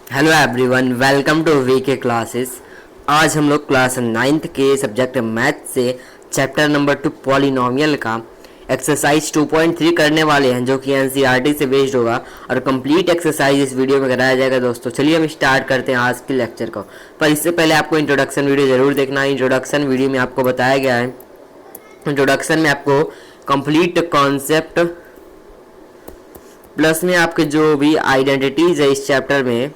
Hello everyone, welcome to V K classes. आज हम लोग क्लास 9th के सब्जेक्ट मैथ से चैप्टर नंबर 2 पॉलिनोमियल का एक्सरसाइज 2.3 करने वाले हैं, जो कि एनसीईआरटी से बेस्ड होगा और कंप्लीट एक्सरसाइज इस वीडियो में कराया जाएगा। दोस्तों चलिए हम स्टार्ट करते हैं आज के लेक्चर को। पर इससे पहले आपको इंट्रोडक्शन वीडियो ज़रूर देखना है। इंट्रोडक्शन वीडियो में आपको बताया गया है, इंट्रोडक्शन में आपको कंप्लीट कॉन्सेप्ट प्लस में आपके जो भी आइडेंटिटीज़ है इस चैप्टर में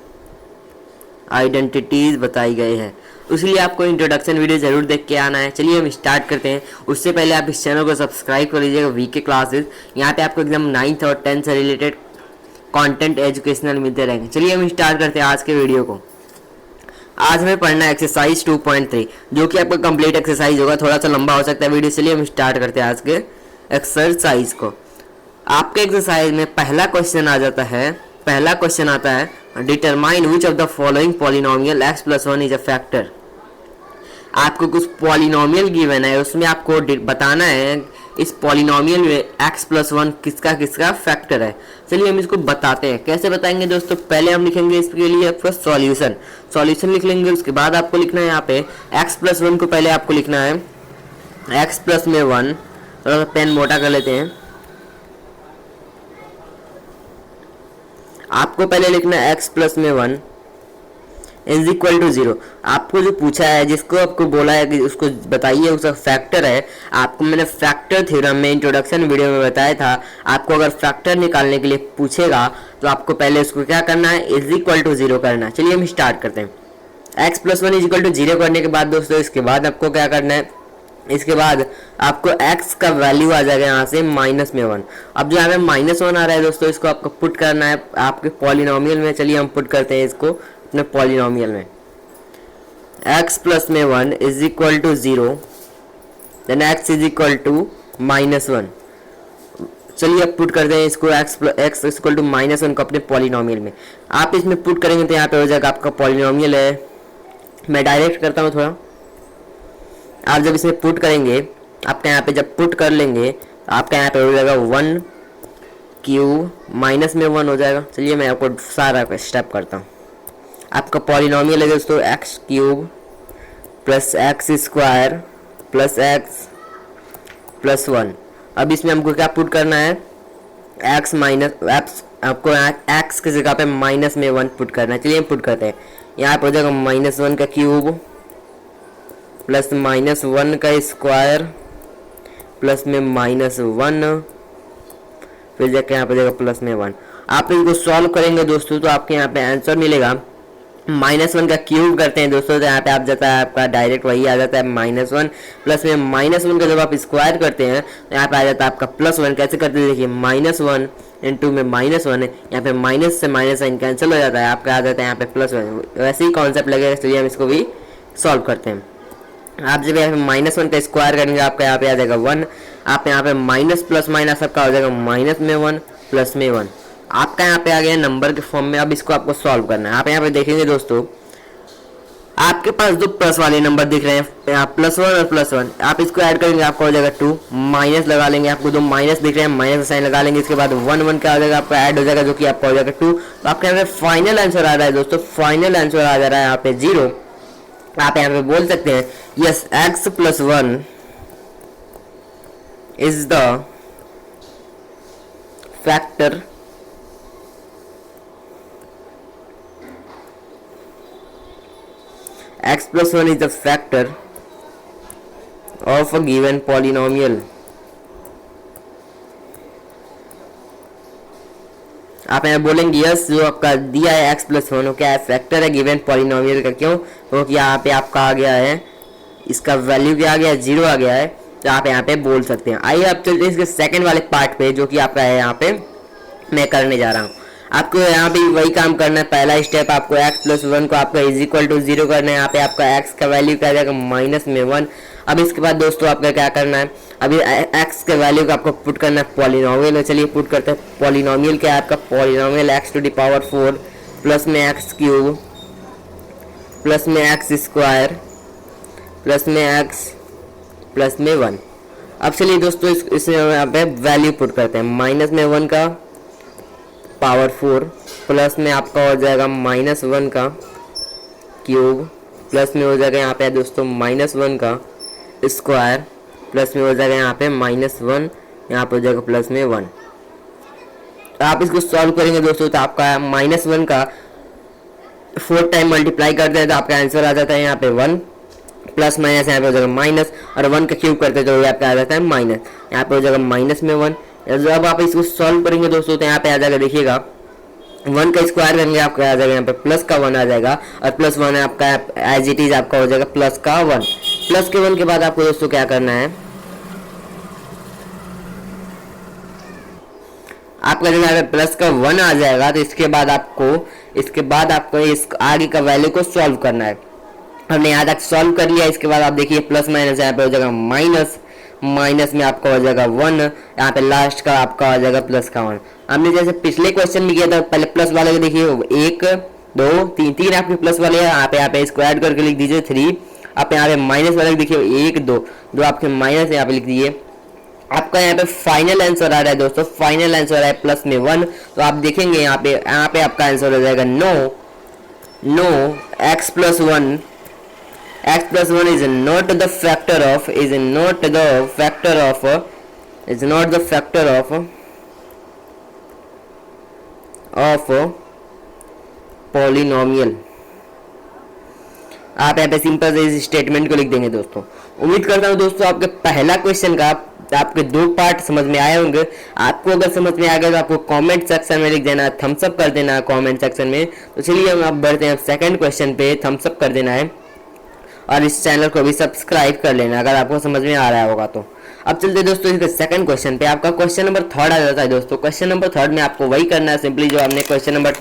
आइडेंटिटीज़ बताई गई है, इसलिए आपको इंट्रोडक्शन वीडियो ज़रूर देख के आना है। चलिए हम स्टार्ट करते हैं। उससे पहले आप इस चैनल को सब्सक्राइब कर लीजिएगा, वी के क्लासेस। यहाँ पे आपको एकदम 9th और 10th से रिलेटेड कंटेंट एजुकेशनल मिलते रहेंगे। चलिए हम स्टार्ट करते हैं आज के वीडियो को। आज हमें पढ़ना है एक्सरसाइज 2.3, जो कि आपका कंप्लीट एक्सरसाइज होगा। थोड़ा सा लंबा हो सकता है वीडियो, चलिए हम स्टार्ट करते हैं आज के एक्सरसाइज को। आपके एक्सरसाइज में पहला क्वेश्चन आ जाता है। पहला क्वेश्चन आता है, determine which of the following polynomial x plus 1 is a factor. आपको कुछ पॉलिनोमियल गिवन है, उसमें आपको बताना है इस पॉलिनोमियल में x प्लस 1 किसका किसका फैक्टर है। चलिए हम इसको बताते हैं। कैसे बताएंगे दोस्तों? पहले हम लिखेंगे इसके लिए आपका सॉल्यूशन लिख लेंगे। उसके बाद आपको लिखना है यहाँ पे x प्लस 1 को पहले आपको लिखना है x प्लस में 1। थोड़ा पेन मोटा कर लेते हैं। आपको पहले लिखना है x प्लस में 1 इज इक्वल टू 0। आपको जो पूछा है, जिसको आपको बोला है कि उसको बताइए उसका फैक्टर है। आपको मैंने फैक्टर थ्योरम में इंट्रोडक्शन वीडियो में बताया था। आपको अगर फैक्टर निकालने के लिए पूछेगा तो आपको पहले उसको क्या करना है, इज इक्वल टू 0 करना है। चलिए हम स्टार्ट करते हैं। x plus 1 is equal to 0 करने के बाद दोस्तों इसके बाद आपको क्या करना है, इसके बाद आपको x का वैल्यू आ जाएगा यहाँ से -1। अब जो यहाँ पे -1 आ रहा है दोस्तों, इसको आपको पुट करना है आपके पॉलिनोमियल में। चलिए हम पुट करते हैं इसको अपने पॉलिनोमियल में। x प्लस में 1 is equal to 0, then x is equal to -1। चलिए अब पुट करते हैं इसको x इक्वल टू -1 को अपने पॉलिनोमियल में। आप इसमें पुट करेंगे तो यहाँ पे हो जाएगा आपका पॉलिनोमियल है। मैं डायरेक्ट करता हूँ थोड़ा। आप जब इसमें पुट करेंगे, आपका यहाँ पे जब पुट कर लेंगे आपका यहाँ पे हो जाएगा 1 क्यूब -1 हो जाएगा। चलिए मैं आपको सारा स्टेप करता हूँ। आपका पॉलिनोमियल है दोस्तों x cube plus x square plus x plus 1। अब इसमें हमको क्या पुट करना है, एक्स माइनस एक्स, आपको एक्स की जगह पे -1 पुट करना है। चलिए हम पुट करते हैं। यहाँ पे हो जाएगा -1 का क्यूब प्लस -1 का स्क्वायर प्लस में -1, फिर जाके यहाँ पे जाएगा प्लस में 1। आप इनको सॉल्व करेंगे दोस्तों तो आपके यहाँ पे आंसर मिलेगा। -1 का क्यूब करते हैं दोस्तों तो यहाँ पे आप जाता है आपका डायरेक्ट वही आ जाता है -1, प्लस में -1 का जब आप स्क्वायर करते हैं तो यहाँ पे आ जाता है आपका +1। कैसे करते हैं देखिए, -1 इंटू में -1 है, यहाँ पे माइनस से माइनस साइन कैंसिल हो जाता है, आपका आ जाता है यहाँ पे +1। वैसे ही कॉन्सेप्ट लगेगा, इसलिए हम इसको भी सॉल्व करते हैं। आप जब यहाँ पे -1 का स्क्वायर करेंगे आपका यहाँ पे आ जाएगा 1। आप यहाँ पे माइनस प्लस माइनस आपका हो जाएगा -1 प्लस में 1। आपका यहाँ पे आ गया नंबर के फॉर्म में। अब इसको आपको सॉल्व करना है। आप यहाँ पे देखेंगे दोस्तों, आपके पास दो प्लस वाले नंबर दिख रहे हैं, +1 और +1। आप इसको ऐड करेंगे आपका हो जाएगा 2, माइनस लगा लेंगे, आपको दो माइनस दिख रहे हैं, माइनस साइन लगा लेंगे। इसके बाद 1 क्या हो जाएगा, आपका ऐड हो जाएगा, जो कि आपका हो जाएगा 2। तो आपके यहाँ पे फाइनल आंसर आ रहा है दोस्तों, फाइनल आंसर आ जा रहा है यहाँ पे 0। आप यहाँ पे बोल सकते हैं yes x plus 1 is the factor x plus 1 is the factor of a given polynomial। आप यहाँ बोलेंगे यस, जो आपका दिया है x प्लस 1 क्या है, फैक्टर है गिवन पॉलिनोमियल का। क्यों? क्योंकि यहाँ पे आपका आ गया है, इसका वैल्यू क्या आ गया, 0 आ गया है। तो आप यहाँ पे बोल सकते हैं। आइए आप चलते हैं इसके सेकंड वाले पार्ट पे, जो कि आपका है यहाँ पे मैं करने जा रहा हूँ। आपको यहाँ पे वही काम करना है। पहला स्टेप आपको x प्लस 1 को आपका इज इक्वल टू 0 करना है। यहाँ पे आपका x का वैल्यू क्या आ जाएगा, -1। अब इसके बाद दोस्तों आपका क्या करना है, अभी x के वैल्यू को आपको पुट करना है पॉलिनोमियल में। चलिए पुट करते हैं। पॉलिनोमियल क्या है आपका, polynomial x to the power 4 plus में x क्यूब प्लस में x स्क्वायर प्लस में x प्लस में 1। अब चलिए दोस्तों इसमें यहाँ पे वैल्यू पुट करते हैं। -1 का पावर 4 प्लस में आपका हो जाएगा -1 का क्यूब, प्लस में हो जाएगा यहाँ पे दोस्तों -1 का स्क्वायर, प्लस में हो जाएगा यहाँ पे -1, यहाँ पे हो जाएगा प्लस में 1। तो आप इसको सॉल्व करेंगे दोस्तों तो आपका -1 का 4 टाइम मल्टीप्लाई करते हैं तो आपका आंसर आ जाता है यहाँ पे 1, प्लस माइनस यहाँ पे हो जाएगा माइनस, और 1 का क्यूब करते हैं तो यहाँ पे आ जाता है माइनस, यहाँ पे हो जाएगा माइनस में 1। जब आप इसको सॉल्व करेंगे दोस्तों तो यहाँ पे आ जाएगा, देखिएगा 1 का स्क्वायर करेंगे आपका आ जाएगा यहाँ पे प्लस का 1 आ जाएगा, और प्लस 1 आपका एज इट इज आपका हो जाएगा प्लस का 1। प्लस के 1 के बाद आपको दोस्तों क्या करना है, आपका जब यहाँ पे प्लस का 1 आ जाएगा तो इसके बाद आपको इस आगे का वैल्यू को सॉल्व करना है। हमने यहाँ तक सॉल्व कर लिया, इसके बाद आप देखिए प्लस माइनस यहाँ पे हो जाएगा माइनस, माइनस में आपका हो जाएगा 1, यहाँ पे लास्ट का आपका हो जाएगा प्लस का 1। हमने जैसे पिछले क्वेश्चन में किया था, पहले प्लस वाले को देखिए 1 2 3 3 आपके प्लस वाले हैं, यहाँ पे इसको ऐड करके लिख दीजिए 3। आप यहाँ पे माइनस वाले देखिए 1 2 2 आपके माइनस यहाँ पे लिख दीजिए। आपका यहाँ पे फाइनल आंसर आ रहा है दोस्तों, फाइनल आंसर है प्लस में 1। तो आप देखेंगे यहाँ पे आपका आंसर हो जाएगा no x + 1 is not the factor of polynomial। आप यहाँ पे सिंपल से इस स्टेटमेंट को लिख देंगे दोस्तों। उम्मीद करता हूँ दोस्तों आपके पहला क्वेश्चन का आपके 2 पार्ट समझ में आए होंगे। आपको अगर समझ में आ गया तो आपको कमेंट सेक्शन में लिख देना, थम्स अप कर देना कमेंट सेक्शन में। तो चलिए हम आप बढ़ते हैं सेकंड क्वेश्चन पे, थम्स अप कर देना है और इस चैनल को भी सब्सक्राइब कर लेना अगर आपको समझ में आ रहा होगा तो। अब चलते दोस्तों इसके सेकंड क्वेश्चन पे। आपका क्वेश्चन नंबर 3 आ जाता है दोस्तों। क्वेश्चन नंबर 3 में आपको वही करना है सिंपली जो हमने क्वेश्चन नंबर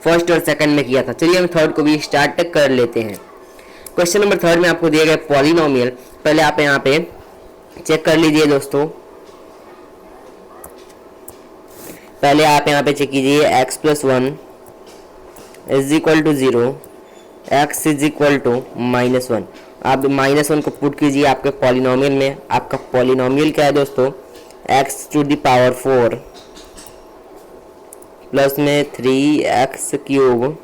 1 और 2 में किया था। चलिए हम 3 को भी स्टार्ट कर लेते हैं। क्वेश्चन नंबर 3 में आपको दिया गया पॉलिनोमियल। पहले आप यहाँ पे चेक कर लीजिए दोस्तों, पहले आप यहाँ पे चेक कीजिए x + 1 = 0, x = -1। आप -1 को पुट कीजिए आपके पॉलिनोमियल में। आपका पॉलिनोमियल क्या है दोस्तों, x⁴ प्लस में 3x³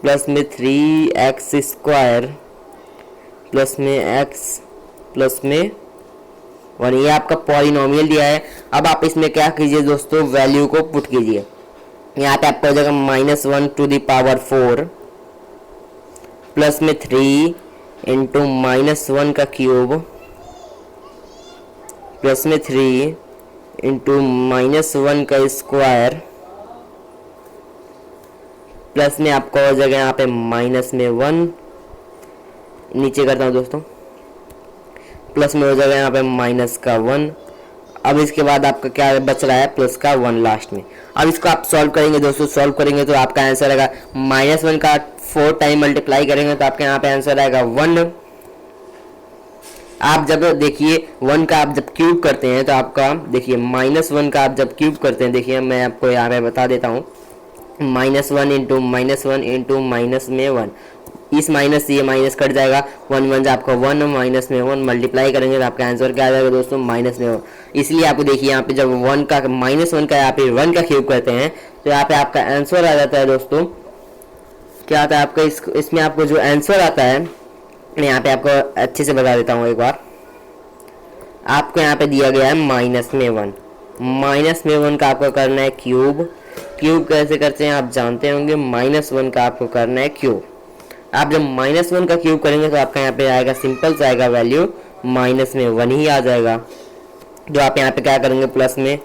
प्लस में 3x² प्लस में x प्लस में 1। ये आपका पॉलिनोमियल दिया है। अब आप इसमें क्या कीजिए दोस्तों, वैल्यू को पुट कीजिए। यहाँ पे आपका हो जाएगा -1⁴ प्लस में 3 × -1 का क्यूब प्लस में 3 × -1 का स्क्वायर प्लस में आपका हो जाएगा यहाँ पे -1। नीचे करता हूँ दोस्तों, प्लस में हो जाएगा यहाँ पे -1। अब इसके बाद आपका क्या बच रहा है, प्लस का 1 लास्ट में। अब इसको आप सॉल्व करेंगे दोस्तों, सॉल्व करेंगे तो आपका आंसर आएगा -1 का 4 टाइम मल्टीप्लाई करेंगे तो आपके यहाँ पे आंसर आएगा 1। आप जब देखिए 1 का आप जब क्यूब करते हैं तो आपका देखिए -1 का आप जब क्यूब करते हैं, देखिए मैं आपको यहाँ पे बता देता हूँ, -1 × -1 इस माइनस से ये माइनस कट जाएगा, 1 1 आपका 1 -1 मल्टीप्लाई करेंगे तो आपका आंसर क्या आ जाएगा दोस्तों, -1। इसलिए आपको देखिए यहाँ पे जब 1 का -1 का यहाँ पे 1 का क्यूब करते हैं तो यहाँ पे आपका आंसर आ जाता है दोस्तों, क्या आता है आपका इसमें आपको जो आंसर आता है, मैं यहाँ पे आपको अच्छे से बता देता हूँ एक बार। आपको यहाँ पे दिया गया है -1 का आपको करना है क्यूब कैसे करते हैं आप जानते होंगे, -1 का आपको करना है क्यूब। आप जब -1 का क्यूब करेंगे तो आपका यहाँ पे आएगा सिंपल सा आएगा वैल्यू -1 ही आ जाएगा। जो आप यहाँ पे क्या करेंगे, प्लस में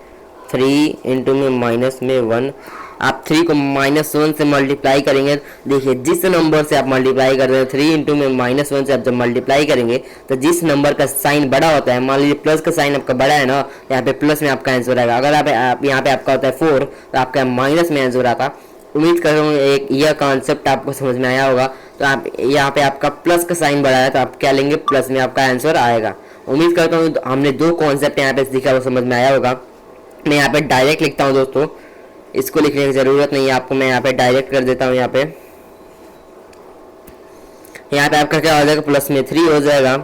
3 × -1। आप 3 को -1 से मल्टीप्लाई करेंगे, देखिए जिस नंबर से आप मल्टीप्लाई कर रहे हैं 3 × -1 से आप जब मल्टीप्लाई करेंगे तो जिस नंबर का साइन बड़ा होता है, मान लीजिए प्लस का साइन आपका बड़ा है ना, यहाँ पे प्लस में आपका आंसर आएगा। अगर आप यहाँ पे आपका होता है 4 तो आपका माइनस में आंसर आता। उम्मीद कर रहा हूँ एक यह कॉन्सेप्ट आपको समझ में आया होगा। तो आप यहाँ पे आपका प्लस का साइन बढ़ा है तो आप क्या लेंगे, प्लस में आपका आंसर आएगा। उम्मीद करता हूँ हमने 2 कॉन्सेप्ट यहाँ पे सीखा वो समझ में आया होगा। मैं यहाँ पे डायरेक्ट लिखता हूँ दोस्तों, इसको लिखने की ज़रूरत नहीं है आपको, मैं यहाँ पे डायरेक्ट कर देता हूँ। यहाँ पे आपका क्या हो जाएगा, प्लस में 3 हो जाएगा,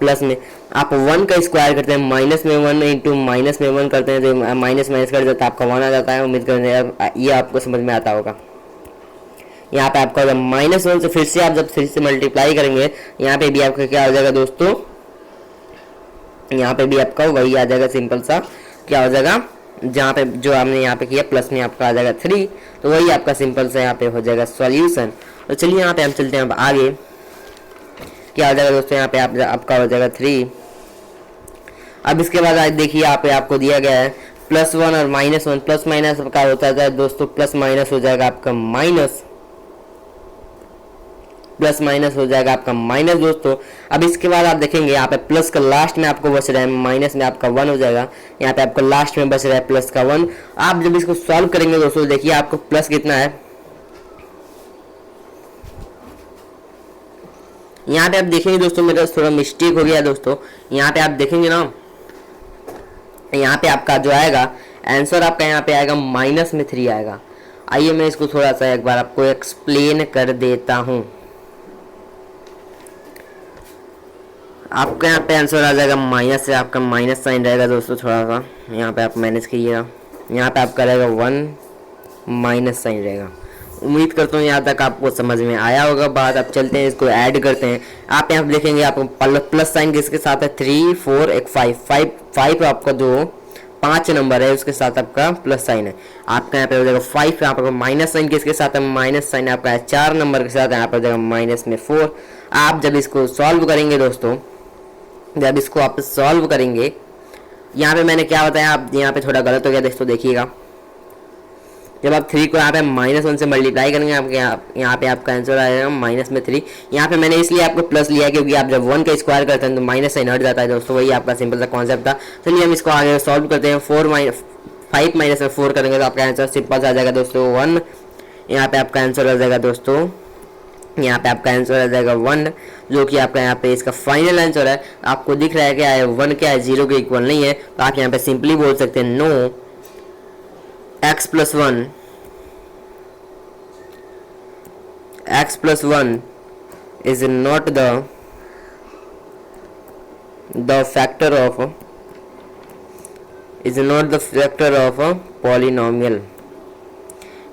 प्लस में आप 1 का स्क्वायर करते हैं, माइनस में 1 इंटू माइनस में 1 करते हैं तो माइनस माइनस कर देता है, आपका 1 आ जाता है। उम्मीद करते हैं ये आपको समझ में आता होगा। यहाँ पे आपका -1 से फिर से आप जब 3 से मल्टीप्लाई करेंगे, यहाँ पे भी आपका क्या हो जाएगा दोस्तों, यहाँ पे भी आपका वही आ जाएगा, सिंपल सा क्या हो जाएगा, जहाँ पे जो आपने यहाँ पे किया प्लस में आपका आ जाएगा 3, तो वही आपका सिंपल सा यहाँ पे हो जाएगा सॉल्यूशन। तो चलिए यहाँ पे हम चलते हैं अब आगे, क्या हो जाएगा दोस्तों, यहाँ पे आपका हो जाएगा 3। अब इसके बाद आज देखिए यहाँ पे आपको दिया गया है +1 और -1, प्लस माइनस का होता है दोस्तों, प्लस माइनस हो जाएगा आपका माइनस, प्लस माइनस हो जाएगा आपका माइनस दोस्तों। अब इसके बाद आप देखेंगे यहाँ पे प्लस का लास्ट में आपको बच रहा है, माइनस में आपका 1 हो जाएगा, यहाँ पे आपको लास्ट में बच रहा है प्लस का 1। आप जब इसको सॉल्व करेंगे दोस्तों, देखिए आपको प्लस कितना है, यहाँ पे आप देखेंगे दोस्तों, मेरा थोड़ा मिस्टेक हो गया दोस्तों, यहाँ पे आप देखेंगे ना, यहाँ पे आपका जो आएगा आंसर आपका यहाँ पे आएगा -3 आएगा। आइए मैं इसको थोड़ा सा एक बार आपको एक्सप्लेन कर देता हूँ। आपका यहाँ पे आंसर आ जाएगा माइनस से, आपका माइनस साइन रहेगा दोस्तों, थोड़ा सा यहाँ पे आप मैनेज कीजिएगा, यहाँ पे आपका रहेगा 1 माइनस साइन रहेगा। उम्मीद करता हूँ यहाँ तक आपको समझ में आया होगा बात। अब चलते हैं इसको ऐड करते हैं। आप यहाँ पे देखेंगे आपको प्लस साइन किसके साथ है, 3 4 एक 5 आपका जो 5 नंबर है उसके साथ आपका प्लस साइन है, आपका यहाँ पे हो जाएगा 5। यहाँ पर माइनस साइन किसके साथ है, माइनस साइन आपका है 4 नंबर के साथ, यहाँ पर हो जाएगा माइनस में 4। आप जब इसको सॉल्व करेंगे दोस्तों, जब इसको आप सॉल्व करेंगे, यहाँ पे मैंने क्या बताया, आप यहाँ पे थोड़ा गलत हो गया दोस्तों, देखिएगा जब आप 3 को यहाँ पे -1 से मल्टीप्लाई करेंगे, आपके यहाँ पे आपका आंसर आएगा -3। यहाँ पे मैंने इसलिए आपको प्लस लिया क्योंकि आप जब 1 का स्क्वायर करते हैं तो माइनस साइन हट जाता है दोस्तों, वही आपका सिंपल सा कॉन्सेप्ट था। चलिए हम इसको आगे सॉल्व करते हैं। 5 माइनस में 4 करेंगे तो आपका आंसर सिंपल सा आ जाएगा दोस्तों 1। यहाँ पे आपका आंसर आ जाएगा दोस्तों, यहाँ पे आपका आंसर आ जाएगा 1, जो कि आपका यहाँ पे इसका फाइनल आंसर है। आपको दिख रहा है क्या है, 1 क्या है, 0 के इक्वल नहीं है, तो आप यहाँ पे सिंपली बोल सकते हैं no x plus 1 is not the factor of a polynomial।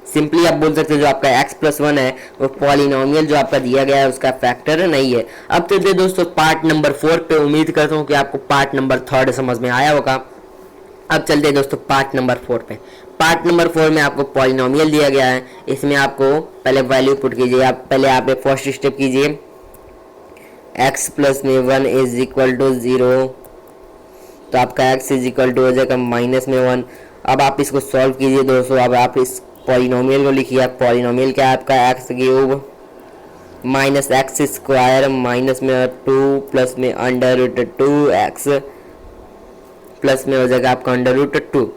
Simply आप बोल सकते हैं जो आपका x + 1 है वो पॉलिनोमियल जो आपका दिया गया है उसका फैक्टर नहीं है। अब चलते दोस्तों पार्ट नंबर 4 पे। उम्मीद करता हूँ कि आपको पार्ट नंबर 3 समझ में आया होगा। अब चलते हैं दोस्तों पार्ट नंबर 4 पे। पार्ट नंबर 4 में आपको पॉलिनोमियल दिया गया है, इसमें आपको पहले वैल्यू पुट कीजिए। आप पहले आप फर्स्ट स्टेप कीजिए, x + 1 = 0, तो आपका x हो जाएगा -1। अब आप इसको सॉल्व कीजिए दोस्तों। अब आप इस पॉलिनोमियल को लिखिए। पॉलिनोमियल क्या है आपका, x³ -x² -2 प्लस में √2x प्लस में हो जाएगा आपका √2।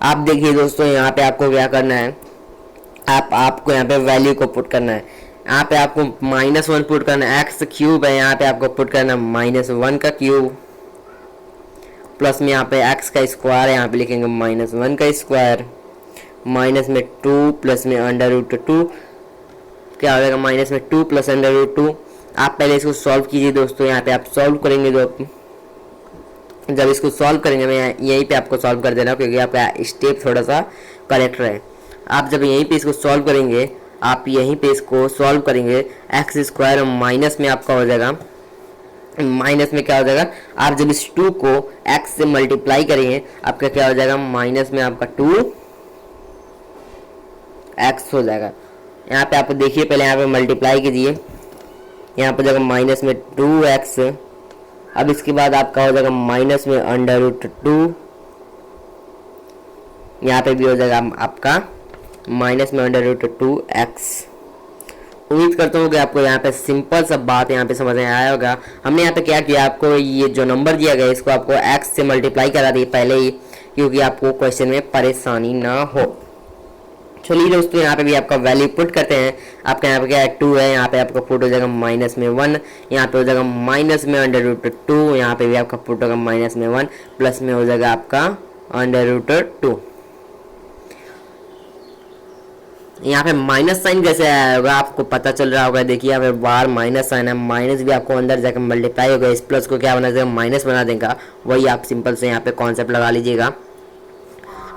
आप देखिए दोस्तों यहाँ पे आपको क्या करना है, आपको यहाँ पे वैल्यू को पुट करना है। यहाँ पे आपको -1 पुट करना है, x³ है, यहाँ पे आपको पुट करना है -1 का क्यूब प्लस में यहाँ पे x का स्क्वायर है, यहाँ पे लिखेंगे -1 का स्क्वायर माइनस में 2 प्लस में √2, क्या हो जाएगा -2 प्लस √2। आप पहले इसको सॉल्व कीजिए दोस्तों। यहाँ पे आप सॉल्व करेंगे, जब इसको सॉल्व करेंगे मैं यहीं पे आपको सॉल्व कर देना क्योंकि आपका स्टेप थोड़ा सा करेक्ट रहे। आप जब यहीं पे इसको सॉल्व करेंगे, आप यहीं पे इसको सॉल्व करेंगे, x² माइनस में आपका हो जाएगा, माइनस में क्या हो जाएगा, आप जब इस 2 को x से मल्टीप्लाई करेंगे आपका क्या हो जाएगा, माइनस में आपका 2x हो जाएगा। यहाँ पे आप देखिए, पहले यहाँ पे मल्टीप्लाई कीजिए, यहाँ पे जाएगा माइनस में 2x। अब इसके बाद आपका हो जाएगा माइनस में √2, यहाँ पे भी हो जाएगा आपका माइनस में √2x। उम्मीद करता हूँ कि आपको यहाँ पे सिंपल सा बात यहाँ पे समझ में आया होगा। हमने यहाँ पे क्या किया, आपको ये जो नंबर दिया गया इसको आपको x से मल्टीप्लाई करा दिए पहले ही, क्योंकि आपको क्वेश्चन में परेशानी ना हो। चलिए दोस्तों यहाँ पे भी आपका वैल्यू पुट करते हैं। आपका यहाँ पे क्या है, 2 है, यहाँ पे आपका पुट हो जाएगा -1, यहाँ पे हो जाएगा माइनस में √2, यहाँ पे भी आपका पुट होगा -1 प्लस में हो जाएगा आपका √2। यहाँ पे माइनस साइन कैसे आया होगा आपको पता चल रहा होगा। देखिए यहाँ पे बार माइनस साइन है, माइनस भी आपको अंदर जाकर मल्टीप्लाई होगा, इस प्लस को क्या बना देगा माइनस बना देगा। वही आप सिंपल से यहाँ पे कॉन्सेप्ट लगा लीजिएगा।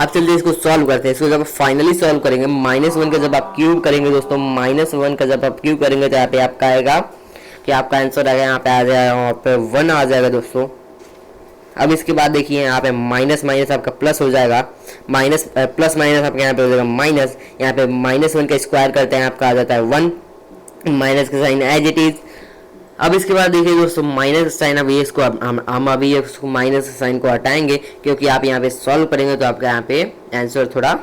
अब चलिए इसको सॉल्व करते हैं। इसको जब फाइनली सॉल्व करेंगे -1 का जब आप क्यूब करेंगे दोस्तों, -1 का जब आप क्यूब करेंगे तो यहाँ पे आपका आएगा कि आपका आंसर आएगा यहाँ पे आ जाएगा, यहाँ पे 1 आ जाएगा दोस्तों। अब इसके बाद देखिए यहाँ पे माइनस माइनस आपका प्लस हो जाएगा, माइनस प्लस माइनस आपका यहाँ पे हो जाएगा माइनस। यहाँ पे -1 का स्क्वायर करते हैं आपका आ जाता है 1, माइनस का साइन एज इट इज। अब इसके बाद देखिए दोस्तों माइनस साइन, अब ये इसको हम अभी इसको माइनस साइन को हटाएंगे क्योंकि आप यहाँ पे सॉल्व करेंगे तो आपका यहाँ पे आंसर थोड़ा,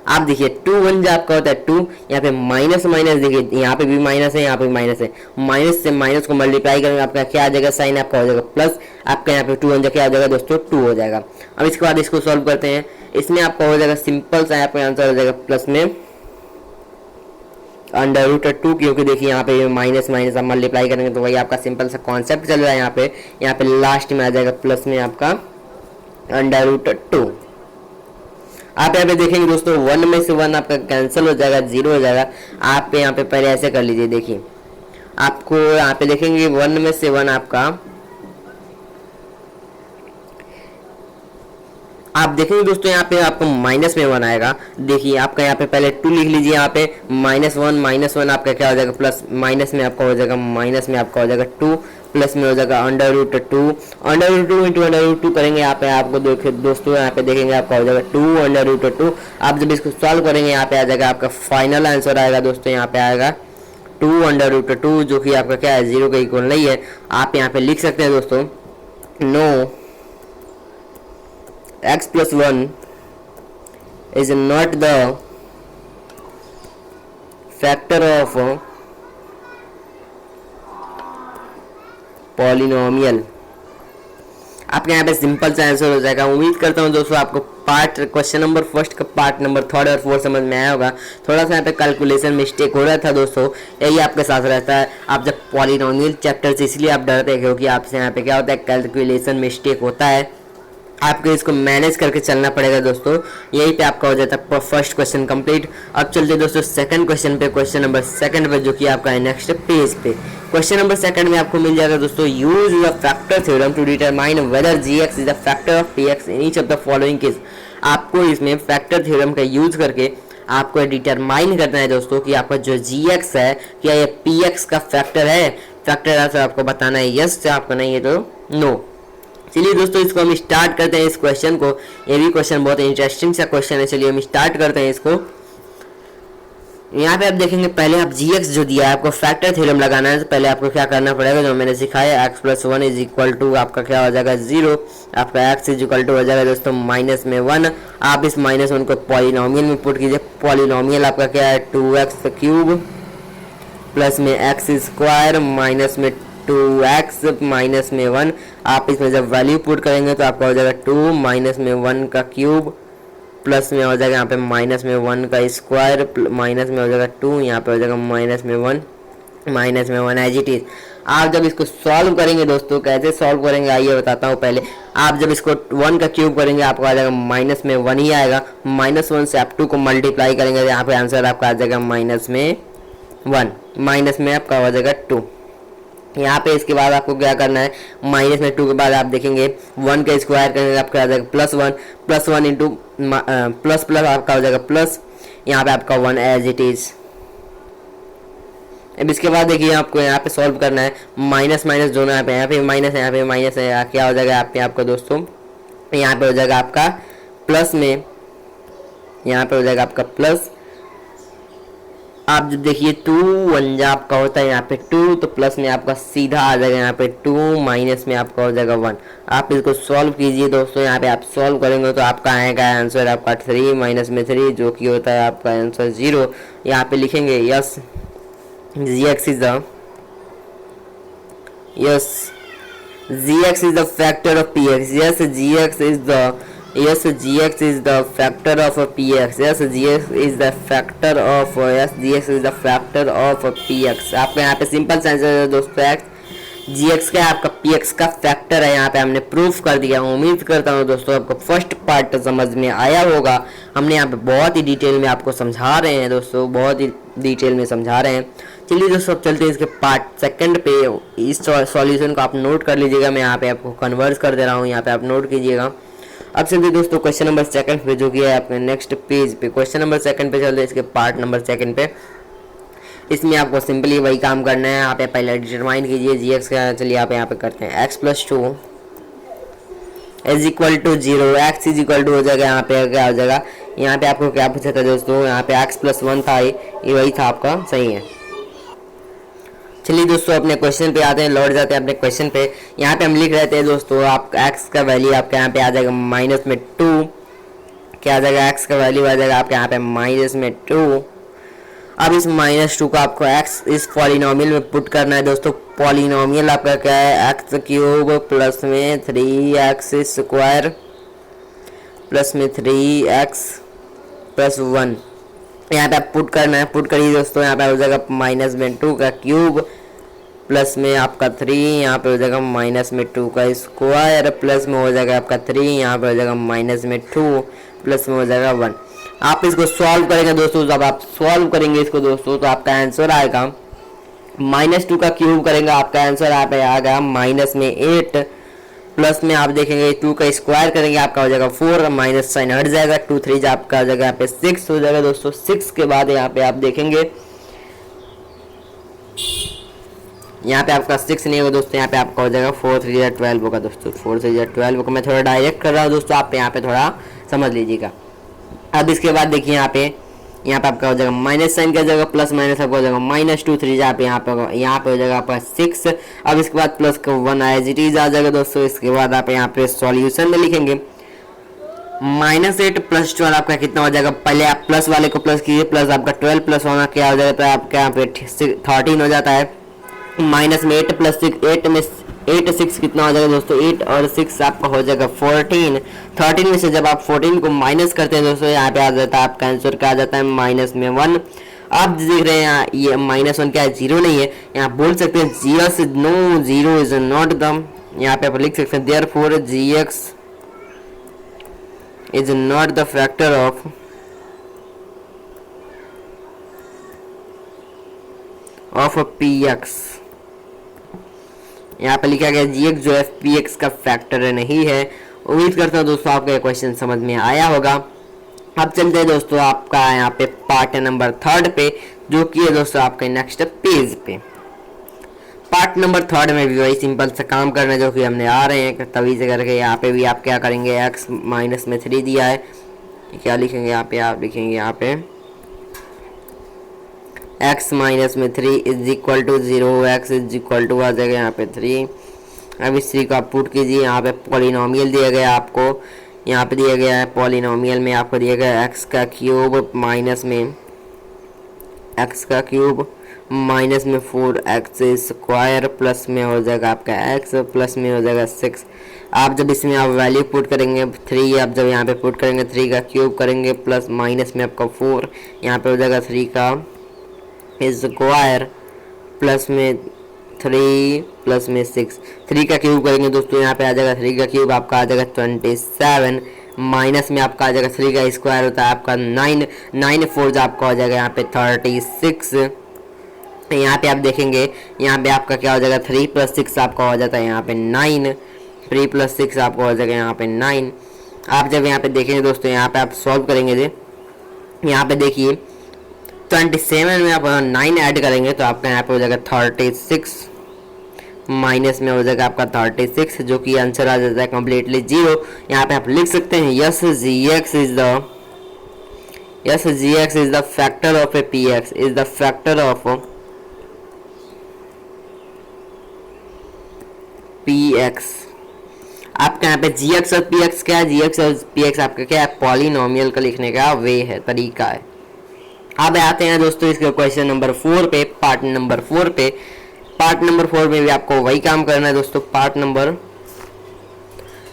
आप देखिए 2 1 जो आपका होता है 2, यहाँ पे माइनस माइनस देखिए यहाँ पे भी माइनस है, यहाँ पे भी माइनस है, माइनस से माइनस को मल्टीप्लाई करेंगे आपका क्या आ जाएगा साइन आपका हो जाएगा प्लस, आपका यहाँ पे 2 1 क्या हो जाएगा दोस्तों 2 हो जाएगा। अब इसके बाद इसको सॉल्व करते हैं, इसमें आपका हो जाएगा सिंपल सा आपका आंसर हो जाएगा प्लस में √2, क्योंकि देखिए यहाँ पे माइनस माइनस आप मल्टीप्लाई करेंगे तो वही आपका सिंपल सा कॉन्सेप्ट चल रहा है। यहाँ पे लास्ट में आ जाएगा प्लस में आपका √2। आप यहाँ पे देखेंगे दोस्तों 1 में से 1 आपका कैंसिल हो जाएगा, 0 हो जाएगा। आप यहाँ पे पहले ऐसे कर लीजिए, देखिए आपको यहाँ पे देखेंगे 1 में से 1 आपका, आप देखेंगे दोस्तों यहाँ पे आपको माइनस में 1 आएगा। देखिए आपका यहाँ पे पहले 2 लिख लीजिए, यहाँ पे -1 आपका क्या हो जाएगा प्लस, माइनस में आपका हो जाएगा माइनस में आपका हो जाएगा 2, प्लस में हो जाएगा √2, √2 इंटू √2 करेंगे यहाँ पे आपको देखिए दोस्तों यहाँ पे देखेंगे आपका हो जाएगा 2 √2। आप जब इसको सॉल्व करेंगे यहाँ पे आ जाएगा आपका फाइनल आंसर आएगा दोस्तों, यहाँ पे आएगा 2 जो कि आपका क्या है 0 का इक्वल नहीं है। आप यहाँ पे लिख सकते हैं दोस्तों no x + 1 is not the factor of polynomial. आपके यहाँ पे सिंपल सा आंसर हो जाएगा। उम्मीद करता हूँ दोस्तों आपको पार्ट क्वेश्चन नंबर फर्स्ट का पार्ट नंबर 3 और 4 समझ में आया होगा। थोड़ा सा यहाँ पे कैलकुलेशन मिस्टेक हो रहा था दोस्तों, यही आपके साथ रहता है। आप जब पॉलिनोमियल चैप्टर से इसलिए आप डरते हैं क्योंकि आपसे यहाँ पे क्या होता है कैलकुलेशन मिस्टेक होता है, आपको इसको मैनेज करके चलना पड़ेगा दोस्तों। यही पे आपका हो जाता है फर्स्ट क्वेश्चन कंप्लीट। अब चलते दोस्तों सेकंड क्वेश्चन पे, क्वेश्चन नंबर 2 पे, जो कि आपका है नेक्स्ट पेज पे। क्वेश्चन नंबर 2 में आपको मिल जाएगा दोस्तों use the factor theorem to determine whether gx is the factor of px in each of the following case. आपको इसमें फैक्टर थ्योरम का यूज करके आपको डिटरमाइन करना है दोस्तों कि आपका जो gx है क्या ये px का फैक्टर है। फैक्टर है आपको बताना है यस से, आपको नहीं है तो नो। चलिए दोस्तों इसको हम स्टार्ट करते हैं इस क्वेश्चन को। ये भी क्वेश्चन बहुत इंटरेस्टिंग सा क्वेश्चन है। चलिए हम स्टार्ट करते हैं इसको। यहाँ पे आप देखेंगे पहले आप gx जो दिया है आपको फैक्टर थ्योरम लगाना है, तो पहले आपको क्या करना पड़ेगा जो मैंने सिखाया, x + 1 = आपका क्या हो जाएगा 0, आपका x = हो जाएगा दोस्तों माइनस में 1। आप इस -1 को पॉलिनोमियल में पुट कीजिए। पॉलिनोमियल आपका क्या है 2x³ प्लस में x² माइनस में 2x माइनस में 1। आप इसमें जब वैल्यू पुट करेंगे तो आपका हो जाएगा 2 माइनस में 1 का क्यूब प्लस में हो जाएगा यहाँ पे माइनस में 1 का स्क्वायर माइनस में हो जाएगा 2, यहाँ पे हो जाएगा माइनस में 1 एज इट इज। आप जब इसको सॉल्व करेंगे दोस्तों, कैसे सॉल्व करेंगे आइए बताता हूँ। पहले आप जब इसको 1 का क्यूब करेंगे आपको आ जाएगा माइनस में 1 ही आएगा। -1 से आप 2 को मल्टीप्लाई करेंगे, यहाँ पे आंसर आपका आ जाएगा -1, माइनस में आपका हो जाएगा 2। यहाँ पे इसके बाद आपको क्या करना है, -2 के बाद आप देखेंगे 1 का स्क्वायर करेंगे आपका आ जाएगा +1 इंटू प्लस आपका हो जाएगा प्लस, यहाँ पे आपका 1 एज इट इज। अब इसके बाद देखिए आपको यहाँ पे सॉल्व करना है, माइनस दोनों यहाँ पे माइनस है, यहाँ पे माइनस है, क्या हो जाएगा आपको दोस्तों यहाँ पे हो जाएगा आपका प्लस में, यहाँ पे हो जाएगा आपका प्लस। आप जब देखिए 2 1 आपका होता है यहाँ पे 2, तो प्लस में आपका सीधा आ जाएगा यहाँ पे 2, माइनस में आपका हो जाएगा 1। आप इसको सॉल्व कीजिए दोस्तों, यहाँ पे आप सॉल्व करेंगे तो आपका आएगा आंसर आपका 3 माइनस में 3 जो कि होता है आपका आंसर 0। यहाँ पे लिखेंगे yes gx is the factor of px। gx is the factor of px। gx is the factor of px। आपका यहाँ पे सिंपल आंसर है दोस्तों x जी एक्स क्या है आपका पी एक्स का फैक्टर है, यहाँ पे हमने प्रूफ कर दिया। उम्मीद करता हूँ दोस्तों आपको फर्स्ट पार्ट समझ में आया होगा। हमने यहाँ पे बहुत ही डिटेल में आपको समझा रहे हैं दोस्तों, बहुत ही डिटेल में समझा रहे हैं। चलिए दोस्तों अब चलते हैं इसके पार्ट सेकंड पे। इस सॉल्यूशन को आप नोट कर लीजिएगा, मैं यहाँ पे आपको कन्वर्ट कर दे रहा हूँ, यहाँ पे आप नोट कीजिएगा। अब चलते दोस्तों क्वेश्चन नंबर सेकंड पे, जो कि है आपके नेक्स्ट पेज पे। क्वेश्चन नंबर सेकंड पे चलते हैं इसके पार्ट नंबर सेकंड पे। इसमें आपको सिंपली वही काम करना है, यहाँ पे पहले डिटरमाइन कीजिए जी एक्स का। चलिए आप यहाँ पे करते हैं x plus 2 is equal to 0, x is equal to हो जाएगा, यहाँ पे क्या हो जाएगा, यहाँ पे आपको क्या पूछा था दोस्तों, यहाँ पे एक्स प्लस 1 था, ये वही था आपका, सही है। चलिए दोस्तों अपने क्वेश्चन पे आते हैं, लौट जाते हैं अपने क्वेश्चन पे। यहाँ पे हम लिख रहे थे दोस्तों, आप एक्स का वैल्यू आपका यहाँ पे आ जाएगा माइनस में 2, क्या आ जाएगा, एक्स का वैल्यू आ जाएगा आपके यहाँ पे माइनस में 2। अब इस -2 को आपको x इस पॉलिनोमियल में पुट करना है दोस्तों। पॉलिनोमियल आपका क्या है, एक्स क्यूब प्लस में 3x स्क्वायर प्लस में 3x प्लस 1, यहाँ पे आप पुट करना है। पुट करिए दोस्तों, यहाँ पे हो जाएगा -2 का क्यूब प्लस में आपका 3, यहाँ पे हो जाएगा -2 का स्क्वायर प्लस में हो जाएगा आपका 3, यहाँ पे हो जाएगा -2 प्लस में हो जाएगा 1। आप इसको सॉल्व करेंगे दोस्तों, जब आप सॉल्व करेंगे इसको दोस्तों तो आपका आंसर आएगा -2 का क्यूब करेंगे, आपका आंसर आप आएगा -8 प्लस में आप देखेंगे 2 का स्क्वायर करेंगे, आपका हो जाएगा 4, माइनस साइन हट जाएगा, 2 3 आपका हो जाएगा यहाँ पे 6 हो जाएगा दोस्तों। 6 के बाद यहाँ पे आप देखेंगे, यहाँ पे आपका 6 नहीं होगा दोस्तों, यहाँ पे आपका हो जाएगा 4 3 12 होगा दोस्तों। 4 3 12 को मैं थोड़ा डायरेक्ट कर रहा हूँ दोस्तों, आप यहाँ पे थोड़ा समझ लीजिएगा। अब इसके बाद देखिए यहाँ पे आपका हो जाएगा माइनस साइन का जगह प्लस माइनस आपका हो जाएगा -2 3 यहाँ पे हो जाएगा आपका 6। अब इसके बाद प्लस का 1 एज इट इज आ जाएगा दोस्तों। इसके बाद आप यहाँ पे सॉल्यूशन में लिखेंगे -8 प्लस 12 आपका कितना हो जाएगा, पहले आप प्लस वाले को प्लस कीजिए, प्लस आपका 12 प्लस होना क्या हो जाता है आपका यहाँ पे 13 हो जाता है। माइनस में 8 प्लस 6, 8 में 8 6 कितना हो जाएगा दोस्तों, 8 और 6 आपका हो जाएगा 14। 13 में से जब आप 14 को माइनस करते हैं दोस्तों, यहाँ पे आ जाता है आपका आंसर क्या आ जाता है -1। आप देख रहे हैं यहाँ ये -1 क्या है, 0 नहीं है, यहाँ बोल सकते हैं g x no 0 is not the, यहाँ पे आप लिख सकते हैं therefore g x is not the factor of p x. यहाँ पे लिखा गया जी एक्स जो है पी एक्स का फैक्टर नहीं है। उम्मीद करता हूँ दोस्तों आपका क्वेश्चन समझ में आया होगा। अब चलते हैं दोस्तों आपका यहाँ पे पार्ट नंबर 3 पे, जो कि है दोस्तों आपके नेक्स्ट पेज पे। पार्ट नंबर 3 में भी वही सिंपल सा काम करना है जो कि हमने आ रहे हैं तभी से करके। यहाँ पे भी आप क्या करेंगे, x माइनस में 3 दिया है, क्या लिखेंगे यहाँ पे, आप लिखेंगे यहाँ पे x माइनस में 3 is equal to 0, x is equal to आ जाएगा यहाँ पे 3। अब इस 3 को आप पुट कीजिए, यहाँ पे पॉलिनोमियल दिया गया आपको, यहाँ पे दिया गया है पॉलिनोमियल में आपको दिया गया x का क्यूब माइनस में x का क्यूब माइनस में 4x स्क्वायर प्लस में हो जाएगा आपका x प्लस में हो जाएगा 6। आप जब इसमें आप वैल्यू पुट करेंगे 3, आप जब यहाँ पे पुट करेंगे 3 का क्यूब करेंगे प्लस माइनस में आपका 4, यहाँ पे हो जाएगा 3 का स्क्वायर प्लस में 3 प्लस में 6। 3 का क्यूब करेंगे दोस्तों, यहाँ पे आ जाएगा 3 का क्यूब आपका आ जाएगा 27, माइनस में आपका आ जाएगा 3 का स्क्वायर होता है आपका 9, 9 4 आपका हो जाएगा यहाँ पे 36। यहाँ पे आप देखेंगे यहाँ पे आपका क्या हो जाएगा 3 प्लस 6 आपका हो जाता है यहाँ पे 9, 3 प्लस 6 आपका हो जाएगा यहाँ पे 9। आप जब यहाँ पे देखेंगे दोस्तों, यहाँ पे आप सॉल्व करेंगे जी, यहाँ पे देखिए 27 में आप 9 ऐड करेंगे तो आपका यहाँ पे हो जाएगा 36, माइनस में हो जाएगा आपका 36, जो कि आंसर आ जाता है कम्प्लीटली 0। यहाँ पे आप लिख सकते हैं yes g x is the factor of a p x, is the factor of p x. आपका यहाँ पे जी एक्स और पी एक्स क्या है, जी एक्स और पी एक्स आपका क्या है, पॉलिनोमियल का लिखने का वे है, तरीका है। अब आते हैं दोस्तों इसके क्वेश्चन नंबर 4 पे, पार्ट नंबर 4 पे। पार्ट नंबर 4 में भी आपको वही काम करना है दोस्तों। पार्ट नंबर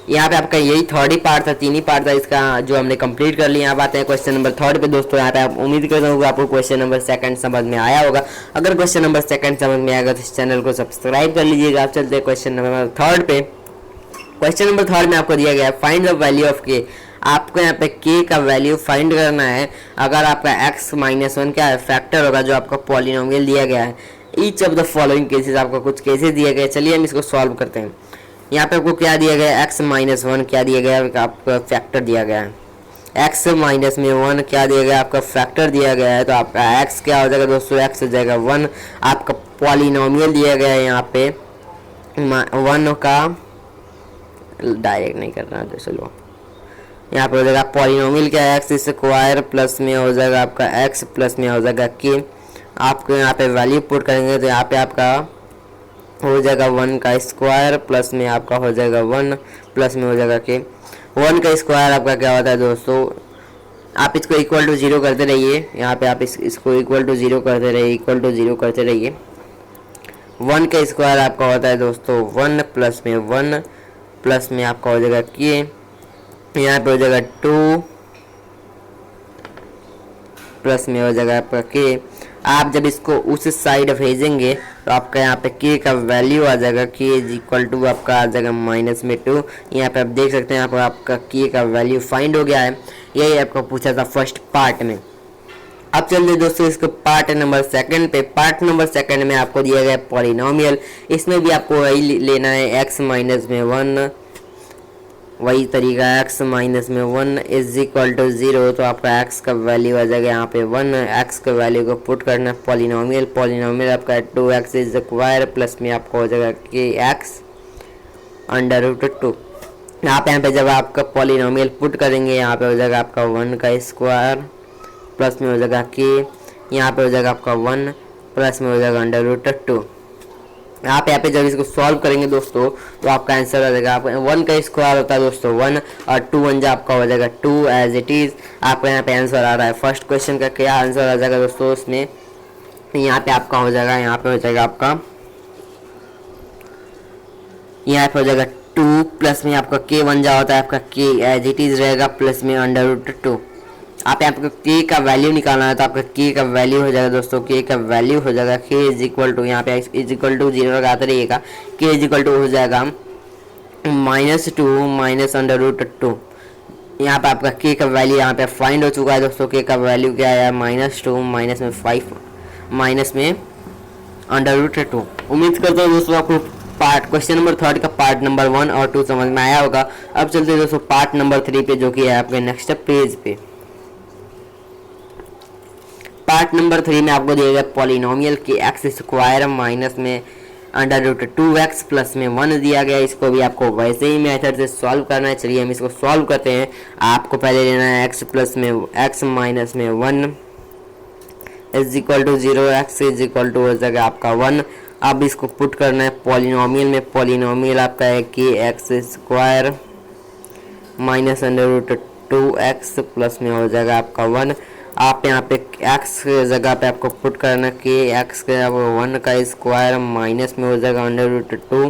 यहाँ पे आपका यही थर्ड ही पार्ट था, 3 ही पार्ट था इसका जो हमने कंप्लीट कर लिया। अब आते हैं क्वेश्चन नंबर 3 पे दोस्तों। यहाँ पे आप उम्मीद करता हूँ आपको क्वेश्चन नंबर 2 समझ में आया होगा। अगर क्वेश्चन नंबर 2 समझ में आएगा तो इस चैनल को सब्सक्राइब कर लीजिएगा। आप चलते हैं क्वेश्चन नंबर 3 पे। क्वेश्चन नंबर 3 में आपको दिया गया है फाइंड द वैल्यू ऑफ के। आपको यहाँ पे के का वैल्यू फाइंड करना है। अगर आपका x माइनस 1 क्या है, फैक्टर होगा जो आपका पॉलिनोमियल दिया गया है। Each of the following cases, आपको कुछ केसेस दिए गए। चलिए हम इसको सॉल्व करते हैं। यहाँ पे आपको क्या दिया गया है, x माइनस 1 क्या दिया गया है, आपका फैक्टर दिया गया है। x माइनस में 1 क्या दिया गया है, आपका फैक्टर दिया गया है। तो आपका x क्या हो जाएगा दोस्तों, x हो जाएगा 1। आपका पॉलिनोमियल दिया गया है यहाँ पे 1 का, डायरेक्ट नहीं करना है तो चलो। यहाँ पे हो जाएगा पॉलिनोमियल क्या है, एक्स स्क्वायर प्लस में हो जाएगा आपका x प्लस में हो जाएगा के। आपको यहाँ पे वैल्यू पुट करेंगे तो यहाँ पे आपका हो जाएगा 1 का स्क्वायर प्लस में आपका हो जाएगा 1 प्लस में हो जाएगा के। 1 का स्क्वायर आपका क्या होता है दोस्तों, आप इसको इक्वल टू 0 करते रहिए। यहाँ पे आप इसको इक्वल टू 0 करते रहिए, इक्वल टू 0 करते रहिए। 1 का स्क्वायर आपका होता है दोस्तों 1 प्लस में 1 प्लस में आपका हो जाएगा के। यहाँ पे हो जाएगा 2 प्लस में हो जाएगा आपका के। आप जब इसको उस साइड भेजेंगे तो आपका यहाँ पे के का वैल्यू आ जाएगा, के इज इक्वल टू आपका आ जाएगा माइनस में 2। यहाँ पे आप देख सकते हैं यहाँ पर आपका के का वैल्यू फाइंड हो गया है। यही आपको पूछा था फर्स्ट पार्ट में। अब चलिए दोस्तों इसको पार्ट नंबर 2 पे। पार्ट नंबर 2 में आपको दिया गया है पॉलिनोमियल। इसमें भी आपको वही लेना है, x माइनस में 1, वही तरीका x माइनस में 1 इज इक्वल टू 0। तो आपका x का वैल्यू आ जाएगा यहाँ पे 1। x के वैल्यू को पुट करना है पॉलिनोमियल। पॉलिनोमियल आपका 2x इज स्क्वायर प्लस में आपका हो जाएगा कि x अंडर रूट 2। यहाँ पे जब आपका पॉलिनोमियल पुट करेंगे यहाँ पे हो जाएगा आपका 1 का स्क्वायर प्लस में हो जाएगा के। यहाँ पे हो जाएगा आपका 1 प्लस में हो जाएगा अंडर रूट 2। यहाँ पे जब इसको सॉल्व करेंगे दोस्तों तो आपका आंसर आ जाएगा, आपका 1 का स्क्वायर होता है दोस्तों 1 और 2 1 जा आपका हो जाएगा 2 एज इट इज़। आपका यहाँ पे आंसर आ रहा है। फर्स्ट क्वेश्चन का क्या आंसर आ जाएगा दोस्तों उसमें, यहाँ पे आपका हो जाएगा, यहाँ पे हो जाएगा आपका, यहाँ पे हो जाएगा 2 प्लस में आपका के 1 जा होता है आपका के एज इट इज़ रहेगा प्लस में अंडर रूट 2। आप यहाँ पे के का वैल्यू निकालना है तो आपका के का वैल्यू हो जाएगा दोस्तों, के का वैल्यू हो जाएगा के इज इक्वल टू, यहाँ पे इज इक्वल टू 0 लगाते रहिएगा। के इज इक्वल टू हो जाएगा -2 माइनस अंडर रूट 2। यहाँ पे आपका के का वैल्यू यहाँ पे फाइंड हो चुका है दोस्तों। के का वैल्यू क्या है, -2 माइनस में 5 माइनस में अंडर रूट 2। उम्मीद करता हूँ दोस्तों आपको पार्ट क्वेश्चन नंबर 3 का पार्ट नंबर 1 और 2 समझ में आया होगा। अब चलते हैं दोस्तों पार्ट नंबर 3 पे, जो कि है आपके नेक्स्ट पेज पे। पार्ट नंबर 3 में आपको दिया गया पॉलिनोमियल के एक्स स्क्वायर माइनस में अंडर रूट 2x प्लस में 1 दिया गया। इसको भी आपको वैसे ही मेथड से सॉल्व करना है। चलिए हम इसको सॉल्व करते हैं। आपको पहले लेना है x प्लस में x माइनस में 1 is equal to 0, x is equal to हो जाएगा आपका 1। अब इसको पुट करना है पॉलिनोमियल में। पॉलिनोमियल आपका है कि x square minus under root 2x plus में हो जाएगा आपका 1। आप यहाँ पे x के जगह पे आपको पुट करना कि x के 1 का स्क्वायर माइनस में हो जाएगा अंडर रूट 2।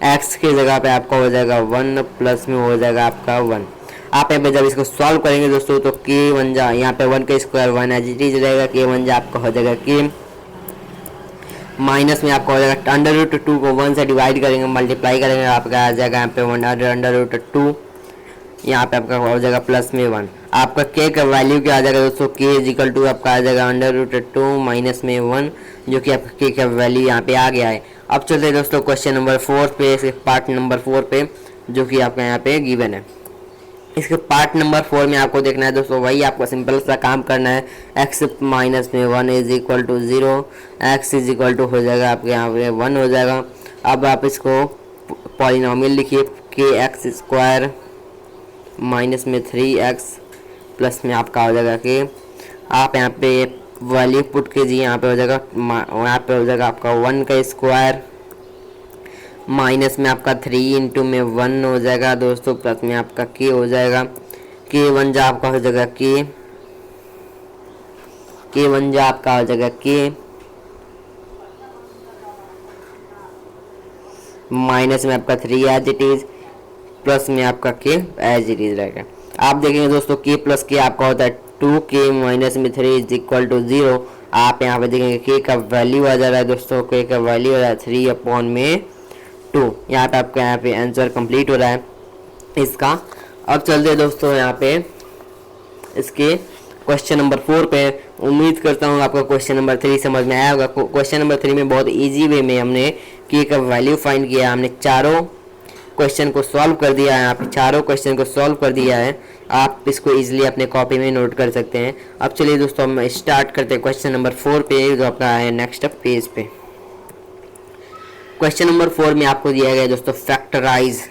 x के जगह पे आपका हो जाएगा 1 प्लस में हो जाएगा आपका 1। आप यहाँ पे जब इसको सॉल्व करेंगे दोस्तों तो के 1 जा, यहाँ पे 1 का स्क्वायर 1 एज इट इज रहेगा। के 1 जा आपका हो जाएगा के माइनस में आपका हो जाएगा अंडर रूट 2 को 1 से डिवाइड करेंगे, मल्टीप्लाई करेंगे, आपका आ जाएगा यहाँ पे 1 अंडर रूट 2। यहाँ पे आपका हो जाएगा प्लस में 1। आपका के का वैल्यू क्या आ जाएगा दोस्तों, के इज इक्वल टू आपका आ जाएगा अंडर रूट 2 माइनस में 1, जो कि आपका के का वैल्यू यहाँ पे आ गया है। अब चलते हैं दोस्तों क्वेश्चन नंबर 4 पे, पार्ट नंबर 4 पे, जो कि आपका यहाँ पे गिवन है। इसके पार्ट नंबर 4 में आपको देखना है दोस्तों, वही आपको सिंपल सा काम करना है। x माइनस में 1 is equal to 0, x is equal to हो जाएगा आपके यहाँ पे 1 हो जाएगा। अब आप इसको पॉलिनोमियल लिखिए के एक्स स्क्वायर माइनस में 3x प्लस में आपका हो जाएगा कि आप यहाँ पे वैल्यू पुट कीजिए। यहाँ पे हो जाएगा, यहाँ पे हो जाएगा आपका 1 का स्क्वायर माइनस में आपका 3 इंटू में 1 हो जाएगा दोस्तों, प्लस में आपका के हो जाएगा। के 1 जा आपका हो जाएगा के 1 जा आपका हो जाएगा के माइनस में आपका 3 एज इट इज। प्लस में आपका के एज इट इज रहेगा। आप देखेंगे दोस्तों के प्लस के आपका होता है 2k माइनस में 3 इज इक्वल टू 0। आप यहाँ पे देखेंगे के का वैल्यू आ जा रहा है दोस्तों, के का वैल्यू आ रहा है 3/2। यहाँ पे आपका यहाँ पे आंसर कंप्लीट हो रहा है इसका। अब चलते हैं दोस्तों यहाँ पे इसके क्वेश्चन नंबर 4 पे। उम्मीद करता हूँ आपको क्वेश्चन नंबर 3 समझ में आया होगा। क्वेश्चन नंबर 3 में बहुत इजी वे में हमने के का वैल्यू फाइंड किया, हमने चारों क्वेश्चन को सॉल्व कर दिया है। यहाँ पे चारों क्वेश्चन को सॉल्व कर दिया है, आप इसको इजीली अपने कॉपी में नोट कर सकते हैं। अब चलिए दोस्तों हम स्टार्ट करते हैं क्वेश्चन नंबर 4 पे, जो अपना है नेक्स्ट पेज पे। क्वेश्चन नंबर 4 में आपको दिया गया है दोस्तों फैक्टराइज।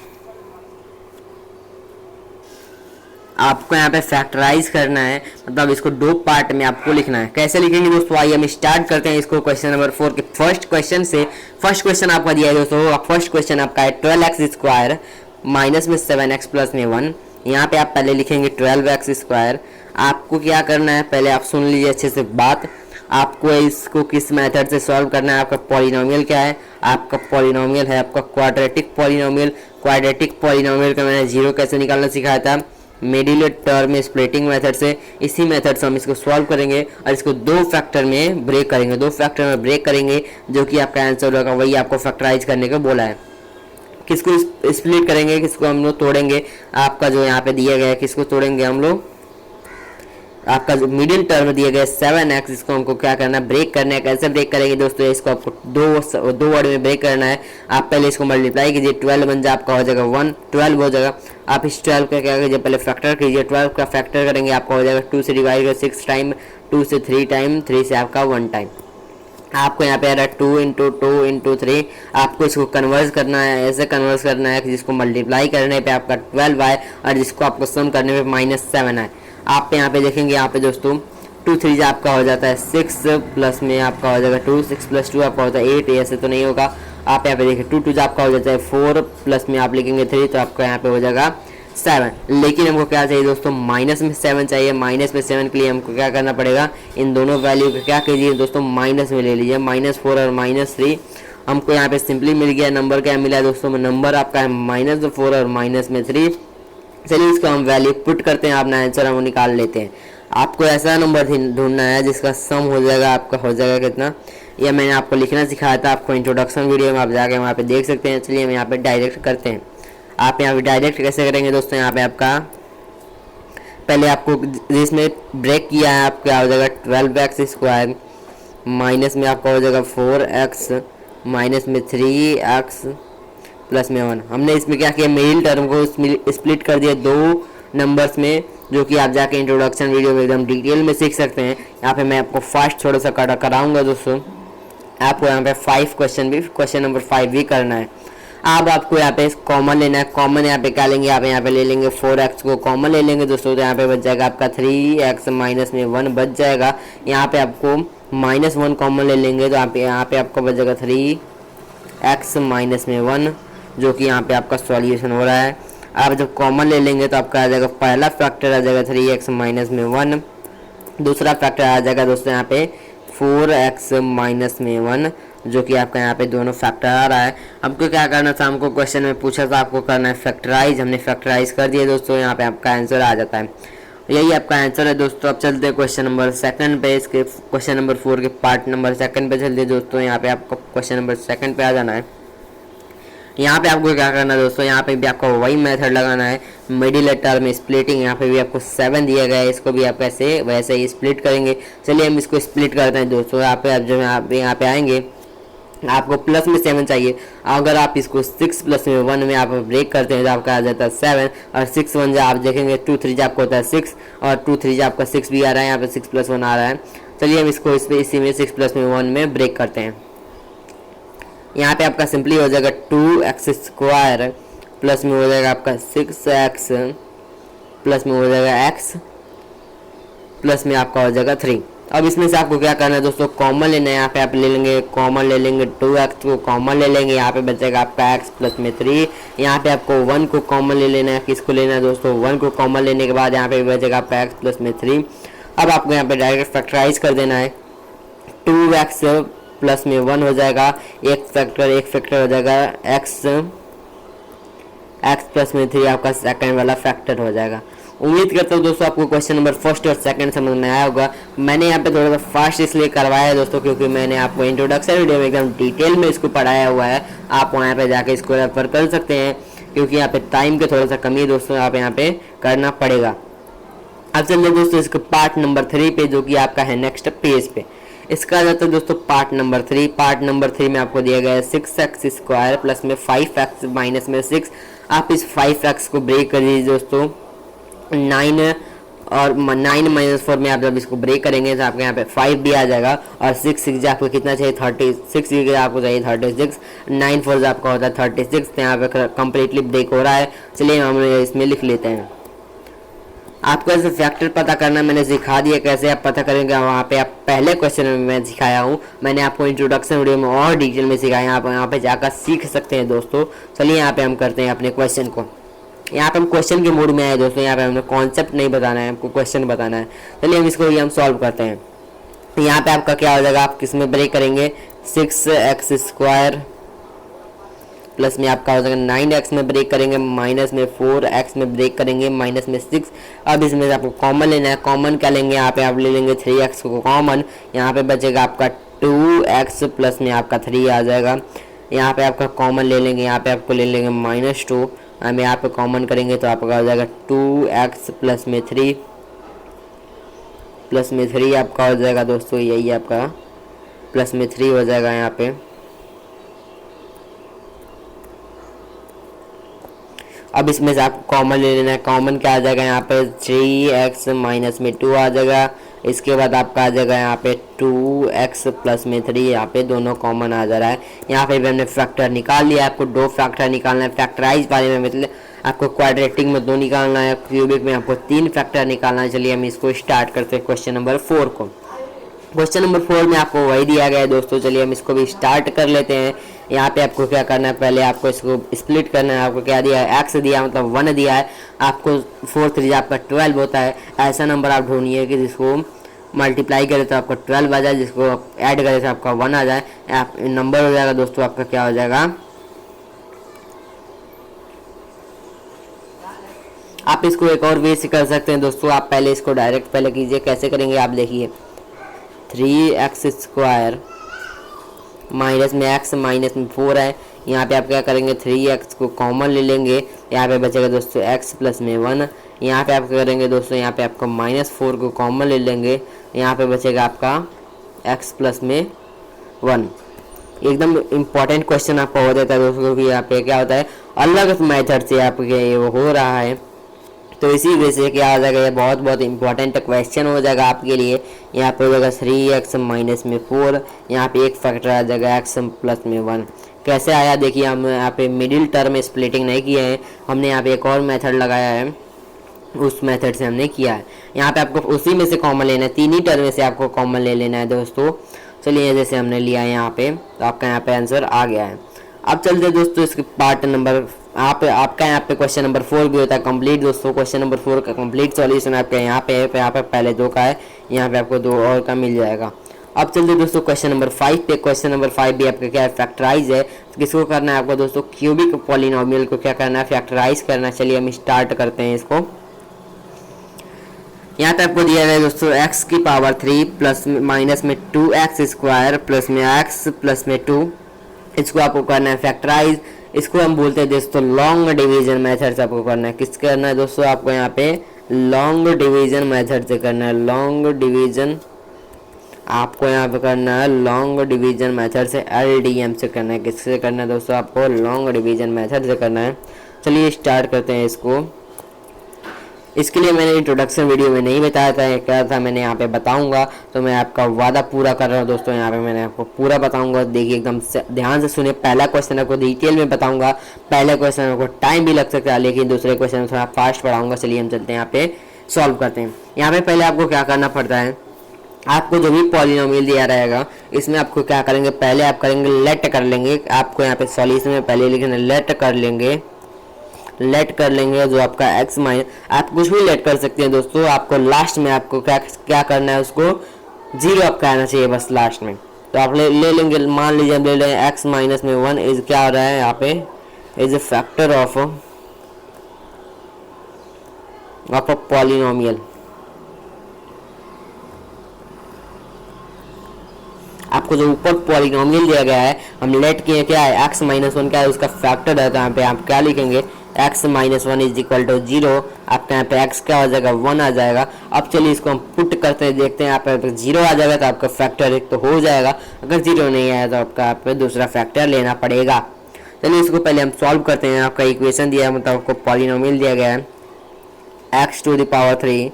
आपको यहाँ पे फैक्टराइज करना है, मतलब इसको दो पार्ट में आपको लिखना है। कैसे लिखेंगे दोस्तों, आइए हम स्टार्ट करते हैं इसको क्वेश्चन नंबर 4 के फर्स्ट क्वेश्चन से। फर्स्ट क्वेश्चन आपका दिया है दोस्तों, फर्स्ट क्वेश्चन आपका है 12x स्क्वायर माइनस में 7x प्लस में 1। यहाँ पे आप पहले लिखेंगे 12x स्क्वायर। आपको क्या करना है, पहले आप सुन लीजिए अच्छे से बात। आपको इसको किस मेथड से सॉल्व करना है, आपका पॉलिनोमियल क्या है, आपका पॉलिनोमियल है आपका क्वाड्रेटिक पॉलिनोमियल। क्वाड्रेटिक पॉलिनोमियल का मैंने जीरो कैसे निकालना सिखाया था, मिडिल टर्म में स्प्लिटिंग मेथड से। इसी मेथड से हम इसको सॉल्व करेंगे और इसको दो फैक्टर में ब्रेक करेंगे, दो फैक्टर में ब्रेक करेंगे, जो कि आपका आंसर होगा वही आपको फैक्टराइज करने को बोला है। किसको स्प्लिट करेंगे, किसको हम लोग तोड़ेंगे, आपका जो यहाँ पे दिया गया है किसको तोड़ेंगे हम लोग, आपका जो मिडिल टर्म दिया गया 7x, इसको हमको क्या करना है, ब्रेक करना है। कैसे ब्रेक करेंगे दोस्तों, इसको आपको दो वर्ड में ब्रेक करना है। आप पहले इसको मल्टीप्लाई कीजिए, 12 बन जाए आपका हो जाएगा 1, 12 हो जाएगा। आप इस 12 का क्या कीजिए, पहले फैक्टर कीजिए। 12 का फैक्टर करेंगे आपका हो जाएगा 2 से डिवाइड कर 6 टाइम, 2 से 3 टाइम, 3 से आपका 1 टाइम। आपको यहाँ पे आ रहा है 2 इंटू 2 इंटू 3। आपको इसको कन्वर्स करना है, ऐसे कन्वर्स करना है कि जिसको मल्टीप्लाई करने पे आपका 12 आए और जिसको आपको सम करने पे -7 आए। आप यहाँ पे देखेंगे, यहाँ पे दोस्तों 2 3 आपका हो जाता है 6 प्लस में आपका हो जाएगा 2, 6 प्लस 2 आपका होता है 8। ऐसे तो नहीं होगा, आप यहाँ पे देखिए 2 2 आपका हो जाता है 4 प्लस में आप लिखेंगे 3, तो आपका यहाँ पे हो जाएगा 7। लेकिन हमको क्या चाहिए दोस्तों, माइनस में 7 चाहिए। माइनस में 7 के लिए हमको क्या करना पड़ेगा, इन दोनों वैल्यू को क्या कीजिए दोस्तों, माइनस में ले लीजिए। -4 और -3 हमको यहाँ पे सिंपली मिल गया। नंबर क्या मिला है दोस्तों, नंबर आपका है -4 और -3। चलिए इसको हम वैल्यू पुट करते हैं, अपना आंसर हम निकाल लेते हैं। आपको ऐसा नंबर ढूंढना है जिसका सम हो जाएगा, आपका हो जाएगा कितना, यह मैंने आपको लिखना सिखाया था आपको इंट्रोडक्शन वीडियो में, आप जाके वहाँ पे देख सकते हैं। चलिए हम यहाँ पे डायरेक्ट करते हैं। आप यहाँ पे डायरेक्ट कैसे करेंगे दोस्तों, यहाँ पे आपका पहले आपको जिसमें ब्रेक किया है आपका क्या हो जाएगा 12x स्क्वायर माइनस में आपका हो जाएगा 4x माइनस में 3x प्लस में 1। हमने इसमें क्या किया, मिडिल टर्म को स्प्लिट कर दिया दो नंबर्स में, जो कि आप जाके इंट्रोडक्शन वीडियो में एकदम डिटेल में सीख सकते हैं। यहाँ पे मैं आपको फास्ट थोड़ा सा कराऊंगा दोस्तों। आपको यहाँ पे 5 क्वेश्चन नंबर 5 भी करना है। अब आपको यहाँ पे कॉमन लेना है। कॉमन यहाँ पे क्या लेंगे, आप यहाँ पे ले लेंगे 4x को कॉमन ले लेंगे दोस्तों, तो यहाँ पे बच जाएगा आपका 3x माइनस में 1 बच जाएगा। यहाँ पे आपको -1 कॉमन ले लेंगे, तो यहाँ पे आपको बच जाएगा 3x माइनस में 1, जो कि यहाँ पे आपका सॉल्यूशन हो रहा है। आप जब कॉमन ले लेंगे तो आपका आ जाएगा, पहला फैक्टर आ जाएगा 3x माइनस में 1, दूसरा फैक्टर आ जाएगा दोस्तों यहाँ पे 4x माइनस में 1, जो कि आपका यहाँ पे दोनों फैक्टर आ रहा है। आपको क्या करना था, हमको क्वेश्चन में पूछा था आपको करना है फैक्टराइज, हमने फैक्टराइज कर दिया दोस्तों। यहाँ पे आपका आंसर आ जाता है, यही आपका आंसर है दोस्तों। अब चलते हैं क्वेश्चन नंबर 2 पे, इसके क्वेश्चन नंबर 4 के पार्ट नंबर 2 पे चलते हैं दोस्तों। यहाँ पे आपको क्वेश्चन नंबर 2 पे आ जाना है। यहाँ पे आपको क्या करना है दोस्तों, यहाँ पे भी आपको वही मेथड लगाना है, मिडिल टर्म स्प्लिटिंग। यहाँ पे भी आपको 7 दिया गया है, इसको भी आप ऐसे वैसे ही स्प्लिट करेंगे। चलिए हम इसको स्प्लिट करते हैं दोस्तों। यहाँ पे आप जब यहाँ पे आएंगे, आपको प्लस में 7 चाहिए। अगर आप इसको 6 प्लस में 1 में आप ब्रेक करते हैं तो आपका आ जाता है 7, और 6 1 आप देखेंगे 2 3 आपको होता है 6, और 2 3 आपका 6 भी आ रहा है, यहाँ पे 6 + 1 आ रहा है। चलिए हम इसको इसी में 6 + 1 में ब्रेक करते हैं। यहाँ पे आपका सिंपली हो जाएगा 2x स्क्वायर प्लस में हो जाएगा आपका 6x प्लस में हो जाएगा x प्लस में आपका हो जाएगा 3। अब इसमें से आपको क्या करना है दोस्तों, कॉमन लेना है। यहाँ पे आप ले लेंगे कॉमन ले लेंगे 2x को कॉमन ले लेंगे, यहाँ पे बचेगा आपका x प्लस में 3। यहाँ पे आपको 1 को कॉमन ले लेना है। किसको लेना है दोस्तों, 1 को कॉमन लेने के बाद यहाँ पे बचेगा आपका x प्लस में 3। अब आपको यहाँ पे डायरेक्ट फैक्टराइज कर देना है। 2x प्लस में 1 हो जाएगा, एक फैक्टर हो जाएगा एक्स प्लस में 3 आपका सेकंड वाला फैक्टर हो जाएगा। उम्मीद करता हूँ दोस्तों आपको क्वेश्चन नंबर फर्स्ट और सेकंड समझ में आया होगा। मैंने यहाँ पे थोड़ा सा फास्ट इसलिए करवाया है दोस्तों, क्योंकि मैंने आपको इंट्रोडक्शन वीडियो में एकदम डिटेल में इसको पढ़ाया हुआ है। आप वहाँ पे जाके इसको रेफर कर सकते हैं, क्योंकि यहाँ पे टाइम की थोड़ा सा कमी है दोस्तों, आप यहाँ पे करना पड़ेगा। अब चलिए दोस्तों इसके पार्ट नंबर 3 पे, जो कि आपका है नेक्स्ट पेज पे। इसका आ जाता है दोस्तों पार्ट नंबर 3। पार्ट नंबर 3 में आपको दिया गया है 6x² प्लस में 5x माइनस में 6। आप इस 5x को ब्रेक कर दीजिए दोस्तों 9 और 9 - 4 में आप जब इसको ब्रेक करेंगे तो आपके यहाँ पे 5 भी आ जाएगा, और 6 आपको कितना चाहिए 36 आपको चाहिए 36, 9 4 आपका होता है 36। तो यहाँ पे कम्प्लीटली ब्रेक हो रहा है। चलिए हम इसमें लिख लेते हैं। आपको ऐसे फैक्टर पता करना मैंने सिखा दिया, कैसे आप पता करेंगे वहाँ पे। आप पहले क्वेश्चन में मैं सिखाया हूँ, मैंने आपको इंट्रोडक्शन वीडियो में और डिटेल में सिखाया, आप यहाँ पे जाकर सीख सकते हैं दोस्तों। चलिए यहाँ पे हम करते हैं अपने क्वेश्चन को। यहाँ पे हम क्वेश्चन के मूड में आए दोस्तों, यहाँ पे हमने कॉन्सेप्ट नहीं बताना है, हमको क्वेश्चन बताना है। चलिए हम इसको हम सॉल्व करते हैं। यहाँ पे आपका क्या हो जाएगा, आप किस में ब्रेक करेंगे 6x² प्लस में आपका हो जाएगा 9x में ब्रेक करेंगे, माइनस में 4x में ब्रेक करेंगे, माइनस में 6। अब इसमें आपको कॉमन लेना है। कॉमन क्या लेंगे, यहाँ पे आप ले लेंगे 3x को कॉमन। यहाँ पे बचेगा आपका 2x प्लस में आपका 3 आ जाएगा। यहाँ पे आपका कॉमन ले लेंगे, यहाँ पे आपको ले लेंगे -2। हम यहाँ पे कॉमन करेंगे तो आपका हो जाएगा 2x प्लस में 3 प्लस में 3 आपका हो जाएगा दोस्तों, यही आपका प्लस में 3 हो जाएगा यहाँ पे। अब इसमें से आपको कॉमन ले लेना है। कॉमन क्या आ जाएगा यहाँ पे 3x माइनस में 2 आ जाएगा। इसके बाद आपका आ जाएगा यहाँ पे 2x प्लस में 3, यहाँ पे दोनों कॉमन आ जा रहा है। यहाँ पे भी हमने फैक्टर निकाल लिया। आपको 2 फैक्टर निकालना है फैक्टराइज वाले में, मतलब आपको क्वाड्रेटिक में 2 निकालना है, क्यूबिक में आपको 3 फैक्टर निकालना है। चलिए हम इसको स्टार्ट करते हैं क्वेश्चन नंबर 4 को। क्वेश्चन नंबर 4 में आपको वही दिया गया है दोस्तों। चलिए हम इसको भी स्टार्ट कर लेते हैं। यहाँ पे आपको क्या करना है, पहले आपको इसको स्प्लिट करना है। आपको क्या दिया है, x दिया मतलब 1 दिया है। आपको 4 3 आपका 12 होता है। ऐसा नंबर आप ढूंढिए कि जिसको मल्टीप्लाई करें तो आपका 12 आ जाए, जिसको ऐड करें तो आपका 1 आ जाए। आप नंबर हो जाएगा दोस्तों आपका क्या हो जाएगा, आप इसको एक और वे से कर सकते हैं दोस्तों। आप पहले इसको डायरेक्ट पहले कीजिए। कैसे करेंगे आप देखिए, 3x² माइनस में x माइनस में 4 है। यहाँ पे आप क्या करेंगे 3x को कॉमन ले लेंगे। यहाँ पे बचेगा दोस्तों x प्लस में 1। यहाँ पे आप क्या करेंगे दोस्तों, यहाँ पे आपका -4 को कॉमन ले लेंगे। यहाँ पे बचेगा आपका x प्लस में 1। एकदम इम्पॉर्टेंट क्वेश्चन आपका हो जाता है दोस्तों, क्योंकि यहाँ पे क्या होता है अलग मेथड से आपके ये वो हो रहा है। तो इसी वजह से क्या आ जाएगा, ये बहुत इंपॉर्टेंट क्वेश्चन हो जाएगा आपके लिए। यहाँ पे हो जाएगा 3x माइनस में 4। यहाँ पे एक फैक्टर आ जाएगा x प्लस में 1। कैसे आया देखिए, हम यहाँ पे मिडिल टर्म में स्प्लिटिंग नहीं किए हैं, हमने यहाँ पे एक और मेथड लगाया है, उस मेथड से हमने किया है। यहाँ पे आपको उसी में से कॉमन लेना है, 3 ही टर्म में से आपको कॉमन ले लेना है दोस्तों। चलिए जैसे हमने लिया है यहाँ पे, तो आपका यहाँ पे आंसर आ गया है। अब चलते दोस्तों इसके पार्ट नंबर आपका यहाँ पे क्वेश्चन नंबर 4 भी होता है कंप्लीट दोस्तों। क्वेश्चन नंबर 4 का कंप्लीट सॉल्यूशन आपके यहाँ पे है। यहाँ पे पहले 2 का है, यहाँ पे आपको 2 और का मिल जाएगा। अब चलते दोस्तों क्वेश्चन नंबर 5 पे। क्वेश्चन नंबर 5 भी आपका क्या है, फैक्टराइज है। तो किसको करना है आपको दोस्तों, क्यूबिक पॉलिनोमियल को क्या करना है, फैक्टराइज करना है। चलिए हम स्टार्ट करते हैं इसको। यहाँ पे आपको दिया गया है दोस्तों x की पावर 3 प्लस माइनस में 2x² प्लस में x प्लस में 2। इसको आपको करना है फैक्टराइज। इसको हम बोलते हैं दोस्तों लॉन्ग डिवीजन मेथड से आपको करना है। किस करना है दोस्तों, आपको यहाँ पे लॉन्ग डिवीजन मेथड से करना है। लॉन्ग डिवीजन आपको यहाँ पे करना है, लॉन्ग डिवीजन मेथड से LDM से करना है। किससे करना है दोस्तों, आपको लॉन्ग डिवीजन मेथड से करना है। चलिए स्टार्ट करते हैं इसको। इसके लिए मैंने इंट्रोडक्शन वीडियो में नहीं बताया था, क्या था मैंने यहाँ पे बताऊंगा, तो मैं आपका वादा पूरा कर रहा हूँ दोस्तों। यहाँ पे मैंने आपको पूरा बताऊंगा, देखिए एकदम ध्यान से सुनिए। पहला क्वेश्चन आपको डिटेल में बताऊंगा, पहले क्वेश्चन आपको टाइम भी लग सकता है, लेकिन दूसरे क्वेश्चन में थोड़ा फास्ट पढ़ाऊंगा। चलिए हम चलते हैं यहाँ पे सॉल्व करते हैं। यहाँ पे पहले आपको क्या करना पड़ता है, आपको जो भी पॉलिनोमियल दिया रहेगा इसमें आपको क्या करेंगे, पहले आप करेंगे लेट कर लेंगे। आपको यहाँ पे सॉल्यूशन में पहले लिखना लेट कर लेंगे। लेट कर लेंगे जो आपका x माइनस, आप कुछ भी लेट कर सकते हैं दोस्तों। आपको लास्ट में आपको क्या करना है, उसको 0 आपका आना चाहिए बस लास्ट में। तो आप ले लेंगे, मान लीजिए ले लें x माइनस में 1 इज क्या हो रहा है यहाँ पे, is a factor of of a polynomial. आपको जो ऊपर पॉलिनोमियल दिया गया है, हम लेट किए क्या है, x माइनस वन क्या है, उसका फैक्टर है, तो यहाँ पे आप क्या लिखेंगे, x minus one is equal to zero. आपका यहाँ पे x क्या हो जाएगा, 1 आ जाएगा। अब चलिए इसको हम पुट करते हैं, देखते हैं यहाँ पे 0 आ जाएगा तो आपका फैक्टर एक तो हो जाएगा, अगर 0 नहीं आया तो आपका यहाँ पे दूसरा फैक्टर लेना पड़ेगा। चलिए इसको पहले हम सॉल्व करते हैं। आपका इक्वेशन दिया है, मतलब आपको पॉलिनोमियल दिया गया है x to the power 3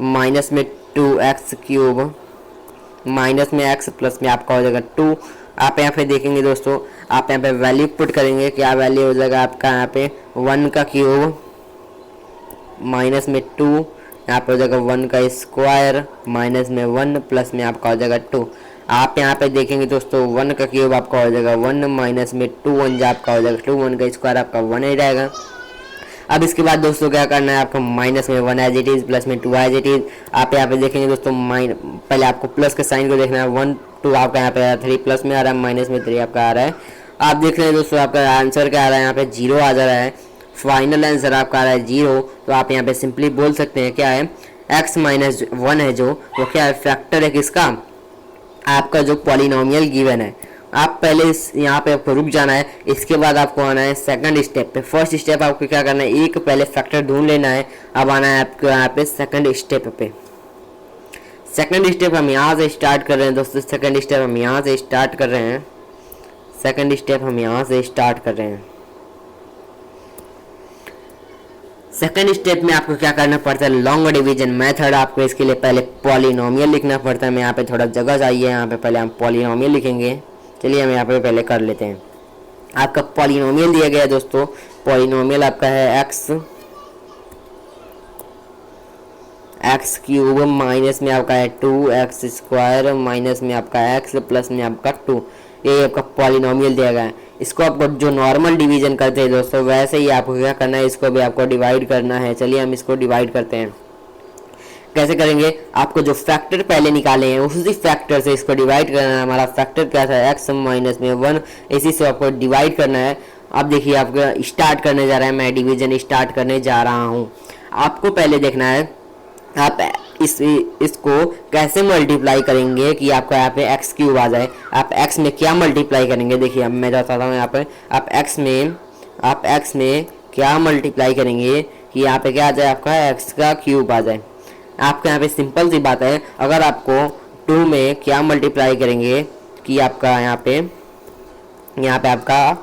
minus में 2x क्यूब माइनस में x प्लस में आपका हो जाएगा 2। आप यहाँ पे देखेंगे दोस्तों, आप यहाँ पे वैल्यू पुट करेंगे, क्या वैल्यू हो जाएगा आपका यहाँ पे 1 का क्यूब माइनस में 2, यहाँ पे हो जाएगा 1 का स्क्वायर माइनस में 1 प्लस में आपका हो जाएगा 2। आप यहाँ पे देखेंगे दोस्तों 1 का क्यूब आपका हो जाएगा 1 माइनस में 2 1 जो आपका हो जाएगा 2, 1 का स्क्वायर आपका 1 ही रहेगा। अब इसके बाद दोस्तों क्या करना है, आपको माइनस में 1 एज इट इज प्लस में 2 एज इट इज। आप यहाँ पे देखेंगे दोस्तों पहले आपको प्लस के साइन को देखना है, 1 2 आपका यहाँ पे 3 प्लस में आ रहा है, माइनस में 3 आपका आ रहा है। आप देख रहे हैं दोस्तों आपका आंसर क्या आ रहा है, यहाँ पे 0 आ जा रहा है, फाइनल आंसर आपका आ रहा है 0। तो आप यहाँ पे सिंपली बोल सकते हैं क्या है, x माइनस 1 है जो वो क्या है, फैक्टर है किसका, आपका जो पॉलिनोमियल गिवन है। आप पहले इस यहाँ पे आपको रुक जाना है, इसके बाद आपको आना है सेकंड स्टेप पे। फर्स्ट स्टेप आपको क्या करना है, एक पहले फैक्टर ढूंढ लेना है। अब आना है आपको यहाँ पे सेकंड स्टेप पे। सेकंड स्टेप हम यहाँ से स्टार्ट कर रहे हैं दोस्तों, सेकंड स्टेप हम यहाँ से स्टार्ट कर रहे हैं, सेकंड स्टेप हम यहाँ से स्टार्ट कर रहे हैं। सेकंड स्टेप में आपको क्या करना पड़ता है, लॉन्ग डिवीजन मेथड। आपको इसके लिए पहले पॉलिनोमियल लिखना पड़ता है। मैं यहाँ पे थोड़ा जगह चाहिए, यहाँ पे पहले हम पॉलिनोमियल लिखेंगे। चलिए हम यहाँ पे पहले कर लेते हैं। आपका पॉलिनोमियल दिया गया है दोस्तों, पॉलिनोमियल आपका है एक्स क्यूब माइनस में आपका है 2x स्क्वायर माइनस में आपका x प्लस में आपका 2। ये आपका पॉलिनोमियल दिया गया है। इसको आपको जो नॉर्मल डिवीजन करते हैं दोस्तों, वैसे ही आपको क्या करना है, इसको भी आपको डिवाइड करना है। चलिए हम इसको डिवाइड करते हैं। कैसे करेंगे, आपको जो फैक्टर पहले निकाले हैं उसी फैक्टर से इसको डिवाइड करना है। हमारा फैक्टर क्या था, x माइनस में 1, इसी से आपको डिवाइड करना है। अब देखिए आपका स्टार्ट करने जा रहा है, मैं डिवीजन स्टार्ट करने जा रहा हूँ। आपको पहले देखना है आप इसको कैसे मल्टीप्लाई करेंगे कि आपको यहाँ पे x क्यूब आ जाए। आप x में क्या मल्टीप्लाई करेंगे, देखिए अब मैं बताता हूँ। यहाँ पे आप x में क्या मल्टीप्लाई करेंगे कि यहाँ पे क्या आ जाए, आपका x का क्यूब आ जाए। आपका यहाँ पे सिंपल सी बात है, अगर आपको 2 में क्या मल्टीप्लाई करेंगे कि आपका यहाँ पे आपका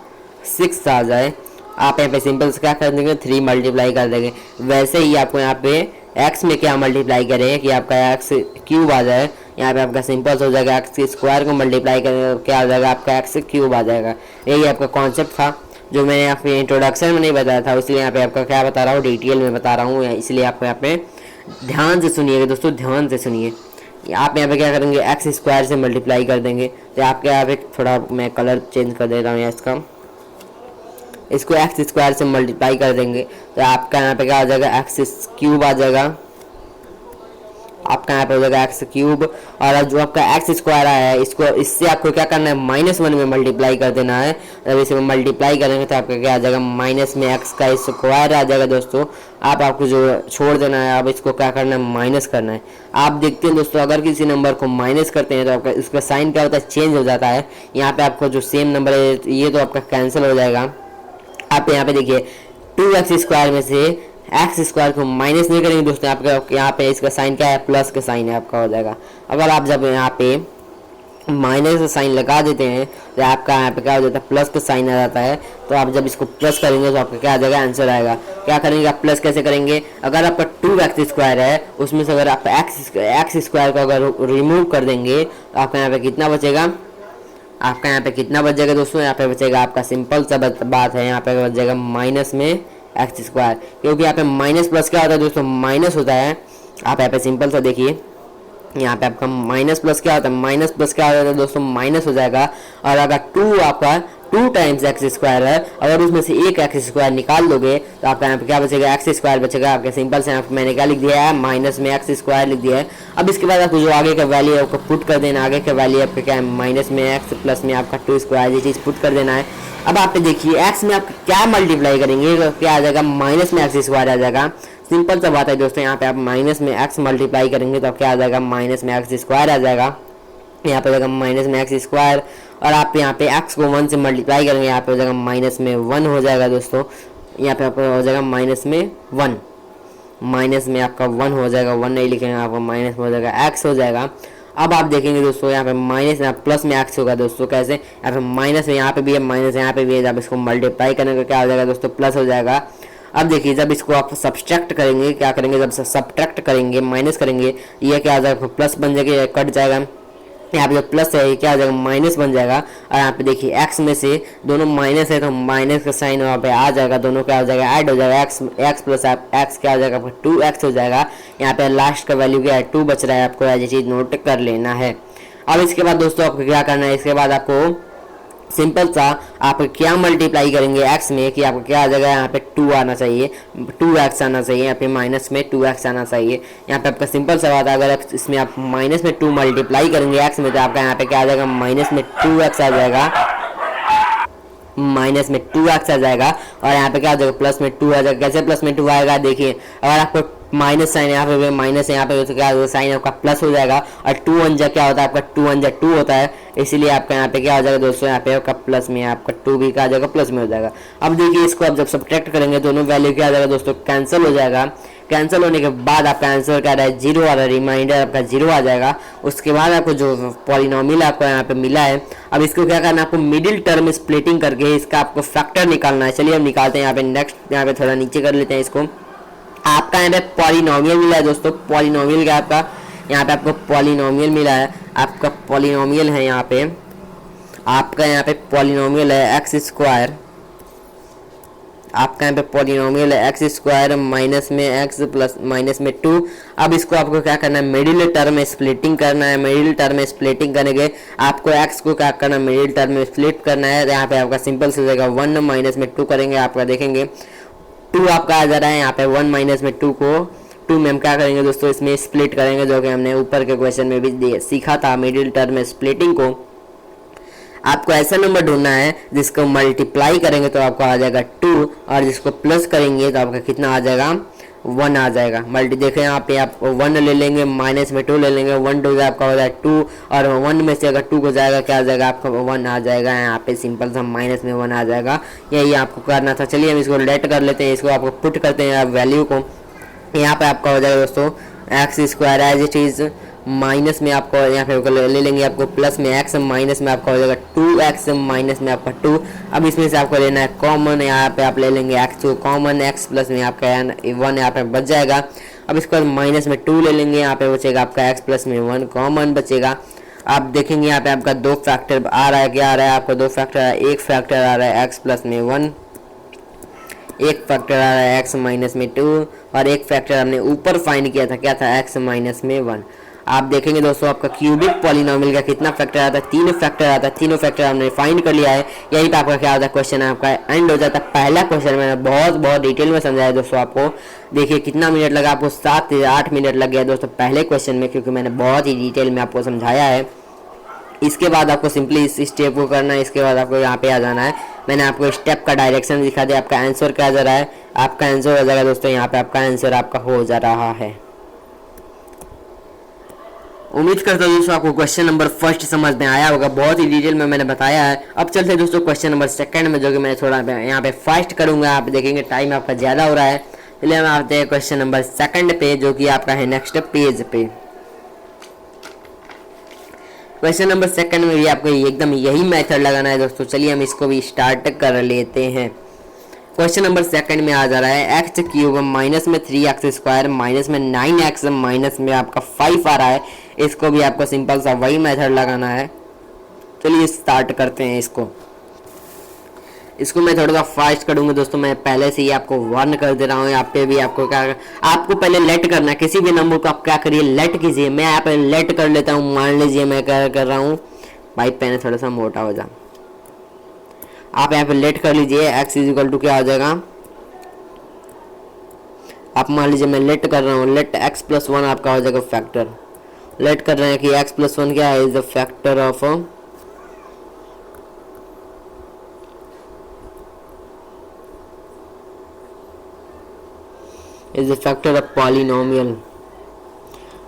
6 आ जाए। आप यहाँ पे सिंपल से क्या कर देंगे, 3 मल्टीप्लाई कर देंगे। वैसे ही आपको यहाँ पे x में क्या मल्टीप्लाई करेंगे कि आपका x क्यूब आ जाए। यहाँ पे आपका सिंपल से हो जाएगा, x के स्क्वायर को मल्टीप्लाई करेंगे क्या हो जाएगा, आपका x क्यूब आ जाएगा। यही आपका कॉन्सेप्ट था जो मैंने यहाँ पे इंट्रोडक्शन में नहीं बताया था, इसलिए यहाँ पे आपका क्या बता रहा हूँ, डिटेल में बता रहा हूँ। इसलिए आपको यहाँ पे ध्यान से सुनिएगा दोस्तों, ध्यान से सुनिए। आप यहाँ पे क्या करेंगे, एक्स स्क्वायर से मल्टीप्लाई कर देंगे। तो आपके यहाँ पे थोड़ा मैं कलर चेंज कर दे रहा हूँ इसका, इसको एक्स स्क्वायर से मल्टीप्लाई कर देंगे तो आपका यहाँ पे क्या हो जाएगा, एक्स क्यूब आ जाएगा। आपका यहाँ पे हो जाएगा एक्स क्यूब। और जो आपका एक्स स्क्वायर आया है, इसको इससे आपको क्या करना है, -1 में मल्टीप्लाई कर देना है। जब इसे मल्टीप्लाई करेंगे तो आपका क्या आ जाएगा, माइनस में एक्स का स्क्वायर आ जाएगा दोस्तों। आपको जो छोड़ देना है, अब इसको क्या करना है, माइनस करना है। आप देखते हैं दोस्तों, अगर किसी नंबर को माइनस करते हैं तो आपका इसका साइन क्या होता है, चेंज हो जाता है। यहाँ पे आपको जो सेम नंबर है ये तो आपका कैंसिल हो जाएगा। आप यहाँ पे देखिए 2x स्क्वायर में से एक्स स्क्वायर को माइनस नहीं करेंगे दोस्तों, आपका यहाँ पे इसका साइन क्या है, प्लस का साइन है आपका हो जाएगा। अगर आप जब यहाँ पे माइनस का साइन लगा देते हैं तो आपका यहाँ पे क्या हो जाता है, प्लस का साइन आ जाता है। तो आप जब इसको प्लस करेंगे तो आपका क्या आ जाएगा, आंसर आएगा। क्या करेंगे आप, प्लस कैसे करेंगे, अगर आपका 2x स्क्वायर है उसमें से अगर आप एक्स स्क्वायर को अगर रिमूव कर देंगे तो आपका यहाँ पे कितना बचेगा, आपका यहाँ पे कितना बचेगा दोस्तों, यहाँ पे बचेगा आपका सिंपल सा बात है, यहाँ पे बचेगा माइनस में एक्स स्क्वायर। क्योंकि यहाँ पे माइनस प्लस क्या होता है दोस्तों, माइनस होता है। आप यहाँ पे सिंपल सा देखिए, यहाँ पे आपका माइनस प्लस क्या होता है, माइनस प्लस क्या होता है दोस्तों, माइनस हो जाएगा। और अगर 2 आपका 2 टाइम्स एक्स स्क्वायर है, अगर उसमें से एक एक्स स्क्वायर निकाल दोगे तो आपका यहाँ पे क्या बचेगा, एक्स स्क्वायर बचेगा। आपके सिंपल से मैंने क्या लिख दिया है, माइनस में एक्स स्क्वायर लिख दिया है। अब इसके बाद आपको जो आगे का वैल्यू है उसको पुट कर देना। आगे का वैल्यू आपका क्या है, माइनस में एक्स प्लस में आपका 2 स्क्वायर, ये चीज़ पुट कर देना है। अब आप देखिए एक्स में आप क्या मल्टीप्लाई करेंगे तो क्या आ जाएगा, माइनस में एक्स स्क्वायर आ जाएगा। सिंपल सा बात है दोस्तों, यहाँ पे आप माइनस में एक्स मल्टीप्लाई करेंगे तो आप क्या आ जाएगा, माइनस में एक्स स्क्वायर आ जाएगा। यहाँ पे हो जाएगा माइनस में एक्स स्क्वायर, और आप यहाँ पे एक्स को 1 से मल्टीप्लाई करेंगे, यहाँ पे हो जाएगा माइनस में 1 हो जाएगा दोस्तों। यहाँ पे आपको हो जाएगा माइनस में 1, माइनस में आपका 1 हो जाएगा, 1 नहीं लिखेंगे, आपका माइनस में हो जाएगा एक्स हो जाएगा। अब आप देखेंगे दोस्तों यहाँ पे माइनस में प्लस में एक्स होगा दोस्तों, कैसे, यहाँ पे माइनस में यहाँ पे भी है, माइनस यहाँ पे भी है, जब इसको मल्टीप्लाई करेंगे क्या हो जाएगा दोस्तों, प्लस हो जाएगा। अब देखिए जब इसको आप सब्सट्रैक्ट करेंगे, क्या करेंगे, जब सब्ट्रैक्ट करेंगे माइनस करेंगे, ये क्या आ जाएगा, प्लस बन जाएगा, कट जाएगा। यहाँ पे जो प्लस है ये क्या आ जाएगा, माइनस बन जाएगा। और यहाँ पे देखिए एक्स में से दोनों माइनस है तो माइनस का साइन वहाँ पे आ जाएगा, दोनों क्या हो जाएगा, ऐड हो जाएगा। एक्स प्लस एक्स क्या हो जाएगा, आपका 2x हो जाएगा। यहाँ पे लास्ट का वैल्यू क्या है, 2 बच रहा है, आपको ये चीज़ नोट कर लेना है। अब इसके बाद दोस्तों आपको क्या करना है, इसके बाद आपको सिंपल सा आप क्या मल्टीप्लाई करेंगे x में, कि आपको क्या आ जाएगा, यहाँ पे 2 आना चाहिए, 2x आना चाहिए, यहाँ पे माइनस में 2x आना चाहिए। यहाँ पे आपका सिंपल सा बात है, अगर इसमें आप माइनस में 2 मल्टीप्लाई करेंगे x में तो आपका यहाँ पे क्या आ जाएगा, माइनस में 2x आ जाएगा, माइनस में 2x आ जाएगा। और यहाँ पे क्या आ जाएगा, प्लस में 2 आ जाएगा। कैसे प्लस में 2 आएगा, देखिए अगर आपको माइनस साइन यहाँ पे माइनस है, यहाँ पे तो क्या होगा, साइन आपका प्लस हो जाएगा। और 2 1 जा क्या होता है, आपका 2 1 जा 2 होता है, इसलिए आपका यहाँ पे क्या हो जाएगा दोस्तों, यहाँ पे आपका प्लस में आपका 2 भी क्या आ जाएगा, प्लस में हो जाएगा। अब देखिए इसको आप जब सब्ट्रैक्ट करेंगे दोनों वैल्यू क्या आ जाएगा दोस्तों, कैंसिल हो जाएगा। कैंसिल होने के बाद आपका आंसर क्या आ रहा है, 0 आ रहा है, रिमाइंडर आपका 0 आ जाएगा। उसके बाद आपको जो पॉलिनोमियल आपको यहाँ पे मिला है, अब इसको क्या करना है, आपको मिडिल टर्म स्प्लिटिंग करके इसका आपको फैक्टर निकालना है। चलिए हम निकालते हैं। यहाँ पे नेक्स्ट यहाँ पे थोड़ा नीचे कर लेते हैं इसको। आपका यहाँ पे पॉलिनोमियल मिला है दोस्तों, पॉलिनोमियल का आपका यहाँ पे आपको पॉलिनोमियल मिला है, आपका पॉलिनोमियल है यहाँ पे, आपका यहाँ पे पॉलिनोमियल है एक्स स्क्वायर, आपका यहाँ पे पॉलिनोमियल है एक्स स्क्वायर माइनस में एक्स प्लस माइनस में 2। अब इसको आपको क्या करना है, मिडिल टर्म में स्प्लिटिंग करना है। मिडिल टर्म में स्प्लिटिंग करेंगे आपको एक्स को क्या करना है, मिडिल टर्म में स्प्लिट करना है। यहाँ पे आपका सिंपल से हो जाएगा 1 माइनस में 2 करेंगे, आपका देखेंगे 2 आपका आ जा रहा है। यहाँ पे 1 माइनस में 2 को 2 में हम क्या करेंगे दोस्तों, इसमें स्प्लिट करेंगे, जो कि हमने ऊपर के क्वेश्चन में भी सीखा था। मिडिल टर्म में स्प्लिटिंग को आपको ऐसा नंबर ढूंढना है जिसको मल्टीप्लाई करेंगे तो आपको आ जाएगा 2, और जिसको प्लस करेंगे तो आपका कितना आ जाएगा, 1 आ जाएगा। मल्टी देखें यहाँ पे आप 1 ले लेंगे, माइनस में 2 ले लेंगे, 1 2 आपका हो जाएगा 2, और 1 में से अगर 2 को जाएगा क्या आ जाएगा, आपका 1 आ जाएगा। यहाँ पे सिंपल सा माइनस में 1 आ जाएगा, यही आपको करना था। चलिए हम इसको लेट कर लेते हैं, इसको आपको पुट करते हैं वैल्यू को। यहाँ पे आपका हो जाएगा दोस्तों x square as it is, minus में आपको यहाँ पे ले लेंगे आपको प्लस में एक्स, माइनस में आपका हो जाएगा 2x, माइनस में आपका 2। अब इसमें से आपको लेना है कॉमन, यहाँ पे आप ले लेंगे एक्स को कॉमन, एक्स प्लस में आपका 1 यहाँ पे बच जाएगा। अब इसके बाद माइनस में 2 ले लेंगे, यहाँ पे बचेगा आपका एक्स प्लस में 1 कॉमन बचेगा। आप देखेंगे यहाँ पे आपका 2 फैक्टर आ रहा है, क्या आ रहा है आपका 2 फैक्टर, एक फैक्टर आ रहा है एक्स प्लस में 1, एक फैक्टर आ रहा है एक्स माइनस में 2, और एक फैक्टर हमने ऊपर फाइंड किया था, क्या था, एक्स माइनस में 1। आप देखेंगे दोस्तों आपका क्यूबिक पॉलिनोमियल का कितना फैक्टर आता है, 3 फैक्टर आता है, तीनों फैक्टर हमने फाइंड कर लिया है। यही पे आपका क्या होता है, क्वेश्चन आपका एंड हो जाता है। पहला क्वेश्चन मैंने बहुत डिटेल में समझाया दोस्तों आपको। देखिए कितना मिनट लगा, आपको 7 से 8 मिनट लग गया दोस्तों पहले क्वेश्चन में, क्योंकि मैंने बहुत ही डिटेल में आपको समझाया है। इसके बाद आपको सिंपली इस स्टेप को करना है, इसके बाद आपको यहाँ पे आ जाना है। मैंने आपको स्टेप का डायरेक्शन दिखा दिया, आपका आंसर क्या जा रहा है, आपका आंसर हो जाएगा दोस्तों, यहाँ पे आपका आंसर आपका हो जा रहा है। उम्मीद करता हूँ दोस्तों आपको क्वेश्चन नंबर फर्स्ट समझ में आया होगा, बहुत ही डिटेल में मैंने बताया है। अब चलते हैं दोस्तों क्वेश्चन नंबर सेकंड में, जो कि मैं थोड़ा यहाँ पे फास्ट करूँगा। आप देखेंगे टाइम आपका ज़्यादा हो रहा है, इसलिए हम आते हैं क्वेश्चन नंबर सेकंड पे, जो कि आपका है नेक्स्ट पेज पे। क्वेश्चन नंबर सेकंड में भी आपको एकदम यही मेथड लगाना है दोस्तों। चलिए हम इसको भी स्टार्ट कर लेते हैं। क्वेश्चन नंबर सेकंड में आ जा रहा है एक्स क्यूब माइनस में 3x स्क्वायर माइनस में 9x माइनस में आपका 5 आ रहा है। इसको भी आपको सिंपल सा वही मेथड लगाना है। चलिए स्टार्ट करते हैं इसको मैं थोड़ा सा फास्ट करूंगा दोस्तों। मैं पहले से ही आपको वार्न कर दे रहा हूँ। यहाँ पे भी आपको क्या, आपको पहले लेट करना है। किसी भी नंबर को आप क्या करिए, लेट कीजिए। मैं यहाँ पे लेट कर लेता हूँ। मान लीजिए मैं क्या कर रहा हूँ, भाई पेन थोड़ा सा मोटा हो जा, आप यहाँ पे लेट कर लीजिए। एक्स इज इक्वल टू क्या हो जाएगा, आप मान लीजिए मैं लेट कर रहा हूँ, लेट एक्स प्लस 1 आपका हो जाएगा फैक्टर। लेट कर रहे हैं कि एक्स प्लस 1 क्या है, is the factor of is the factor of polynomial.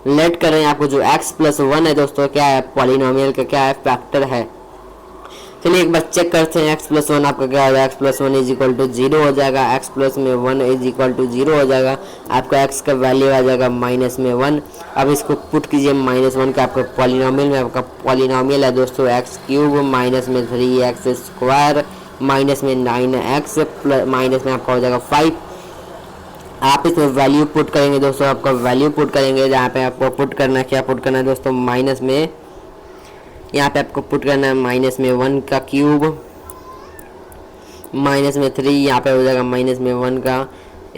Late कर रहे हैं आपको जो x+1 है दोस्तों क्या है, पॉलिनोमियल का क्या है, फैक्टर है। चलिए एक बार चेक करते हैं x+1 आपका क्या होगा, x+1 इज इक्वल टू 0 हो जाएगा, x+1 इज इक्वल टू 0 हो जाएगा, आपका x का वैल्यू आ जाएगा -1। अब इसको पुट कीजिए -1 का आपका पॉलिनोमियल में, आपका पॉलिनोमियल है दोस्तों x³ -3x² -9x माइनस में आपका हो जाएगा 5। आप इसमें वैल्यू पुट करेंगे दोस्तों, आपका वैल्यू पुट करेंगे जहाँ पे आपको पुट करना है, क्या पुट करना है दोस्तों, माइनस में यहाँ पे आपको पुट करना है -1 का क्यूब -3, यहाँ पे हो जाएगा -1 का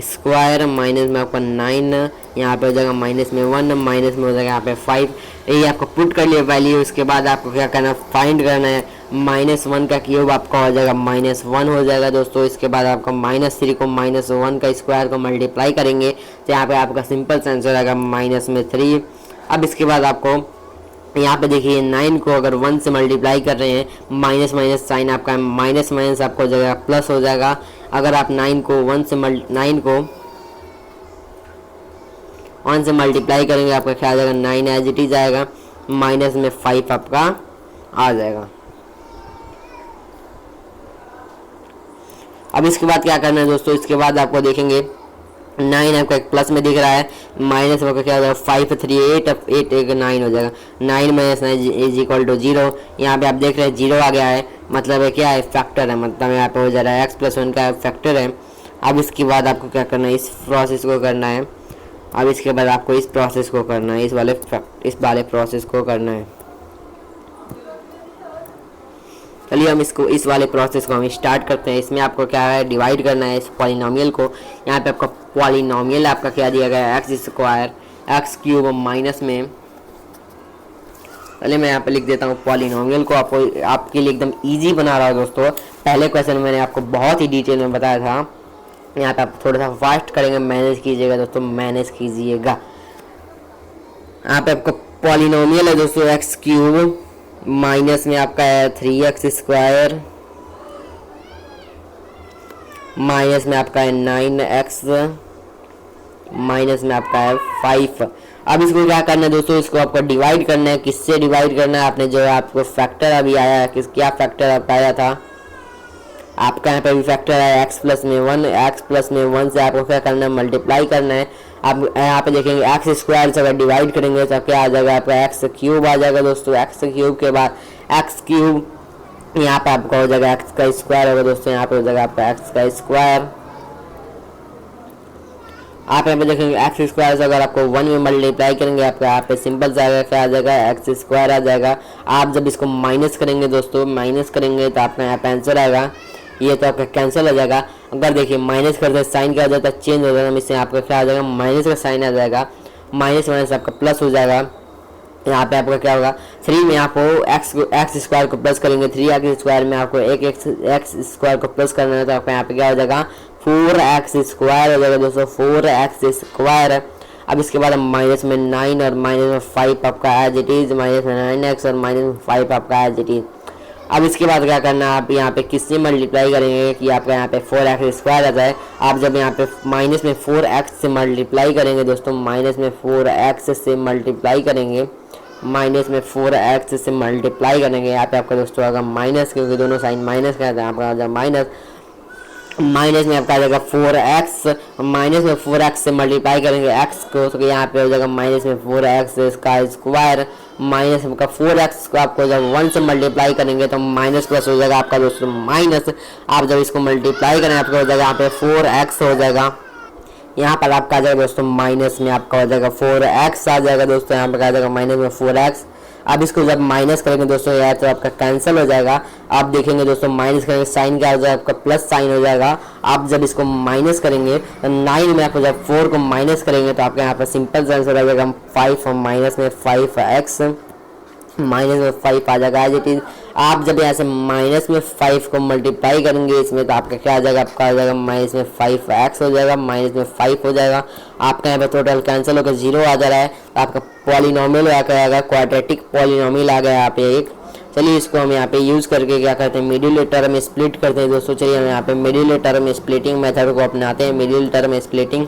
स्क्वायर माइनस में आपका 9, यहाँ पे हो जाएगा -1 माइनस में हो जाएगा यहाँ पे 5। ये आपको पुट कर लिया वैल्यू। इसके बाद आपको क्या करना है, फाइंड करना है। -1 का क्यूब आपका हो जाएगा -1 हो जाएगा दोस्तों। इसके बाद आपका -3 को -1 का स्क्वायर को मल्टीप्लाई करेंगे तो यहाँ पे आपका सिंपल सा आंसर आएगा -3। अब इसके बाद आपको यहाँ पे देखिए 9 को अगर 1 से मल्टीप्लाई कर रहे हैं, माइनस माइनस साइन आपका माइनस माइनस आपको हो जाएगा प्लस हो जाएगा। अगर आप 9 को 1 से मल्टीप्लाई करेंगे आपका क्या आ जाएगा, 9 एज इट इज आएगा, माइनस में 5 आपका आ जाएगा। अब इसके बाद क्या करना है दोस्तों, इसके बाद आपको देखेंगे 9 आपका एक प्लस में दिख रहा है, माइनस में क्या हो जाएगा 5 3 8 8 एक 9 हो जाएगा। 9 माइनस 9 इज इक्वल टू 0। यहाँ पे आप देख रहे हैं 0 आ गया है, मतलब है क्या है, फैक्टर है, मतलब यहाँ पे हो जा रहा है x+1 का फैक्टर है। अब इसके बाद आपको क्या करना है, इस प्रोसेस को करना है। अब इसके बाद आपको इस प्रोसेस को करना है, इस वाले प्रोसेस को करना है। चलिए हम इस वाले प्रोसेस को हम स्टार्ट करते हैं। इसमें आपको क्या है, डिवाइड करना है इस पॉलिनोमियल को। यहाँ पे आपका पॉलिनोमियल आपका क्या दिया गया है, x² x³ माइनस में, चलिए मैं यहाँ पे लिख देता हूँ पॉलिनोमियल को। आपके लिए एकदम इजी बना रहा हूँ दोस्तों। पहले क्वेश्चन मैंने आपको बहुत ही डिटेल में बताया था, यहाँ पे आप थोड़ा सा फास्ट करेंगे, मैनेज कीजिएगा दोस्तों, मैनेज कीजिएगा। यहाँ पे आपका पॉलिनोमियल है दोस्तों x³ माइनस में आपका है 3x² माइनस में आपका है 9x माइनस में आपका है 5। अब इसको क्या करना है दोस्तों, इसको आपको डिवाइड करना है। किससे डिवाइड करना है, आपने जो आपको फैक्टर अभी आया है, क्या फैक्टर आपका आया था, आपका यहाँ पे भी फैक्टर है x+1। x+1 से आपको क्या करना है, मल्टीप्लाई करना है। आप यहाँ पे देखेंगे x² से अगर डिवाइड करेंगे तो क्या आ जाएगा, आपका x³ आ जाएगा दोस्तों। x³ के बाद x³ यहाँ पे आपका हो जाएगा x का स्क्वायर होगा दोस्तों, यहाँ पे हो जाएगा आपका x का स्क्वायर। आप यहाँ पे देखेंगे x² से अगर आपको 1 में मल्टीप्लाई करेंगे आपका यहाँ पे सिंपल जाएगा, क्या आ जाएगा, x² आ जाएगा। आप जब इसको माइनस करेंगे दोस्तों, माइनस करेंगे तो आपका यहाँ पे आंसर आएगा, ये तो आपका कैंसिल हो जाएगा। अगर देखिए माइनस करते साइन क्या हो जाता है, चेंज हो जाएगा, इससे आपका क्या आ जाएगा, माइनस का साइन आ जाएगा, माइनस माइनस आपका प्लस हो जाएगा। यहाँ पे आपका क्या होगा, 3 में आपको x² को प्लस करेंगे, 3x² में आपको x² को प्लस करना है तो आपका यहाँ पे क्या हो जाएगा, 4x² हो जाएगा दोस्तों, 4x²। अब इसके बाद माइनस में 9 और माइनस में 5 आपका एज इट इज, माइनस में 9x और माइनस में 5 आपका एज इट इज। अब इसके बाद क्या करना है, आप यहाँ पे किससे मल्टीप्लाई करेंगे कि आपका यहाँ पे 4x² आ जाए। आप जब यहाँ पे माइनस में 4x से मल्टीप्लाई करेंगे दोस्तों, माइनस में 4x से मल्टीप्लाई करेंगे, माइनस में 4x से मल्टीप्लाई करेंगे, यहाँ पे आपका दोस्तों आएगा माइनस, क्योंकि दोनों साइन माइनस का है, आपका आ जाएगा माइनस। माइनस में आपका आ जाएगा 4x, माइनस में 4x से मल्टीप्लाई करेंगे x को तो यहाँ पे हो जाएगा माइनस में 4x का स्क्वायर, माइनस का 4x को आपको जब 1 से मल्टीप्लाई करेंगे तो माइनस प्लस हो जाएगा आपका दोस्तों माइनस। आप जब इसको मल्टीप्लाई करें आपको हो जाएगा यहाँ पे 4x हो जाएगा, यहाँ पर आपका आ जाएगा दोस्तों माइनस में आपका हो जाएगा 4x आ जाएगा दोस्तों, यहाँ पर आ जाएगा माइनस में 4x। अब इसको जब माइनस करेंगे दोस्तों यार तो आपका कैंसिल हो जाएगा। आप देखेंगे दोस्तों माइनस करेंगे साइन क्या हो जाएगा, आपका प्लस साइन हो जाएगा। आप जब इसको माइनस करेंगे तो 9 में आपको जब 4 को माइनस करेंगे तो आपके यहाँ पर सिंपल आंसर आ जाएगा 5 और माइनस में 5x, माइनस में 5 आ जाएगा एज इट इज। आप जब यहाँ से माइनस में 5 को मल्टीप्लाई करेंगे इसमें तो आपका क्या आ जाएगा, आपका आ जाएगा माइनस में 5x हो जाएगा, माइनस में 5 हो जाएगा। आपका यहाँ पे टोटल कैंसिल होकर 0 आ जा रहा है, आपका पॉलिनोमियल आ गया, क्वाड्रेटिक पॉलिनोमियल आ गया यहाँ पे एक। चलिए इसको हम यहाँ पे यूज़ करके क्या करते हैं, मिडिल टर्म में स्प्लिट करते हैं दोस्तों। चलिए हम यहाँ पे मिडिल टर्म स्प्लिटिंग मेथड को अपनाते हैं, मिडिल टर्म स्प्लिटिंग।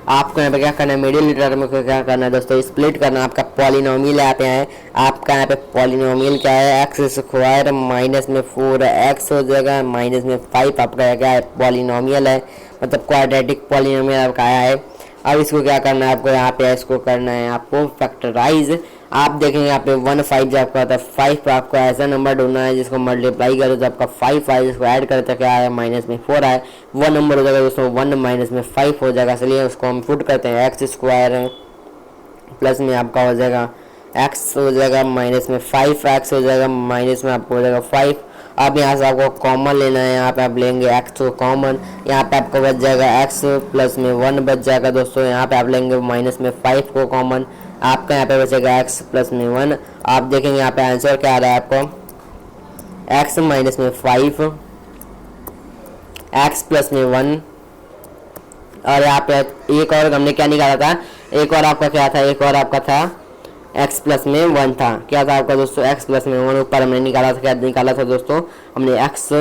आपको यहाँ पे क्या करना है, मिडिल टर्म में क्या करना है दोस्तों, स्प्लिट करना। आपका पॉलिनोमियल यहाँ पे है, आपका यहाँ पे पॉलिनोमियल क्या है, एक्स स्क्वायर माइनस में 4x हो जाएगा माइनस में 5 आपका क्या है, पॉलिनोमियल है, मतलब क्वाड्रेटिक पॉलिनोमियल आपका आया है। अब इसको क्या करना है आपको, यहाँ पे इसको करना है आपको फैक्टराइज। आप देखेंगे यहाँ पे 1 5 जो आपका होता है 5 पर आपको ऐसा नंबर ढूंढना है जिसको मल्टीप्लाई करो तो आपका 5 आए, जिसको ऐड करते क्या आया माइनस में 4 आए, वो नंबर हो जाएगा दोस्तों 1 माइनस में 5 हो जाएगा। चलिए उसको हम पुट करते हैं, एक्स स्क्वायर प्लस में आपका हो जाएगा एक्स हो जाएगा माइनस में 5x हो जाएगा माइनस में आपको हो जाएगा 5। अब यहाँ से आपको कॉमन लेना है, यहाँ पे आप लेंगे x को कॉमन, यहाँ पे आपको बच जाएगा x प्लस में 1 बच जाएगा दोस्तों। यहाँ पे आप लेंगे माइनस में 5 को कॉमन, आपका यहाँ पे बचेगा x प्लस में 1। आप देखेंगे यहाँ पे आंसर क्या आ रहा है आपको, x माइनस में 5 x प्लस में 1। और यहाँ पे एक और हमने क्या निकाला था, एक और आपका क्या था, एक और आपका था x प्लस में 1 था, क्या था आपका दोस्तों x प्लस में 1 ऊपर हमने निकाला था, क्या निकाला था दोस्तों हमने x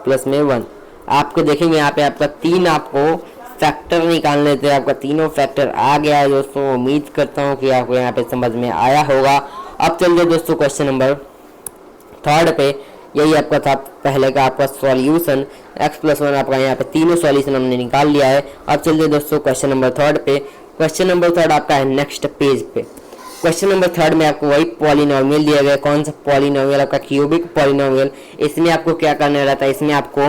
प्लस में 1। आपको देखेंगे यहाँ पे आपका 3 आपको फैक्टर निकालने थे, आपका तीनों फैक्टर आ गया है दोस्तों। उम्मीद करता हूँ कि आपको यहाँ पे समझ में आया होगा। अब चलिए दोस्तों क्वेश्चन नंबर 3 पे, यही आपका था पहले का आपका सॉल्यूशन, x प्लस 1 आपका यहाँ पे तीनों सॉल्यूशन हमने निकाल लिया है। अब चलिए दोस्तों क्वेश्चन नंबर 3 पे। क्वेश्चन नंबर 3 आपका है नेक्स्ट पेज पे। क्वेश्चन नंबर 3 में आपको वही पॉलिनोमियल दिया गया, कौन सा पॉलिनोमियल, आपका क्यूबिक पॉलिनोमियल। इसमें आपको क्या करना रहता है, इसमें आपको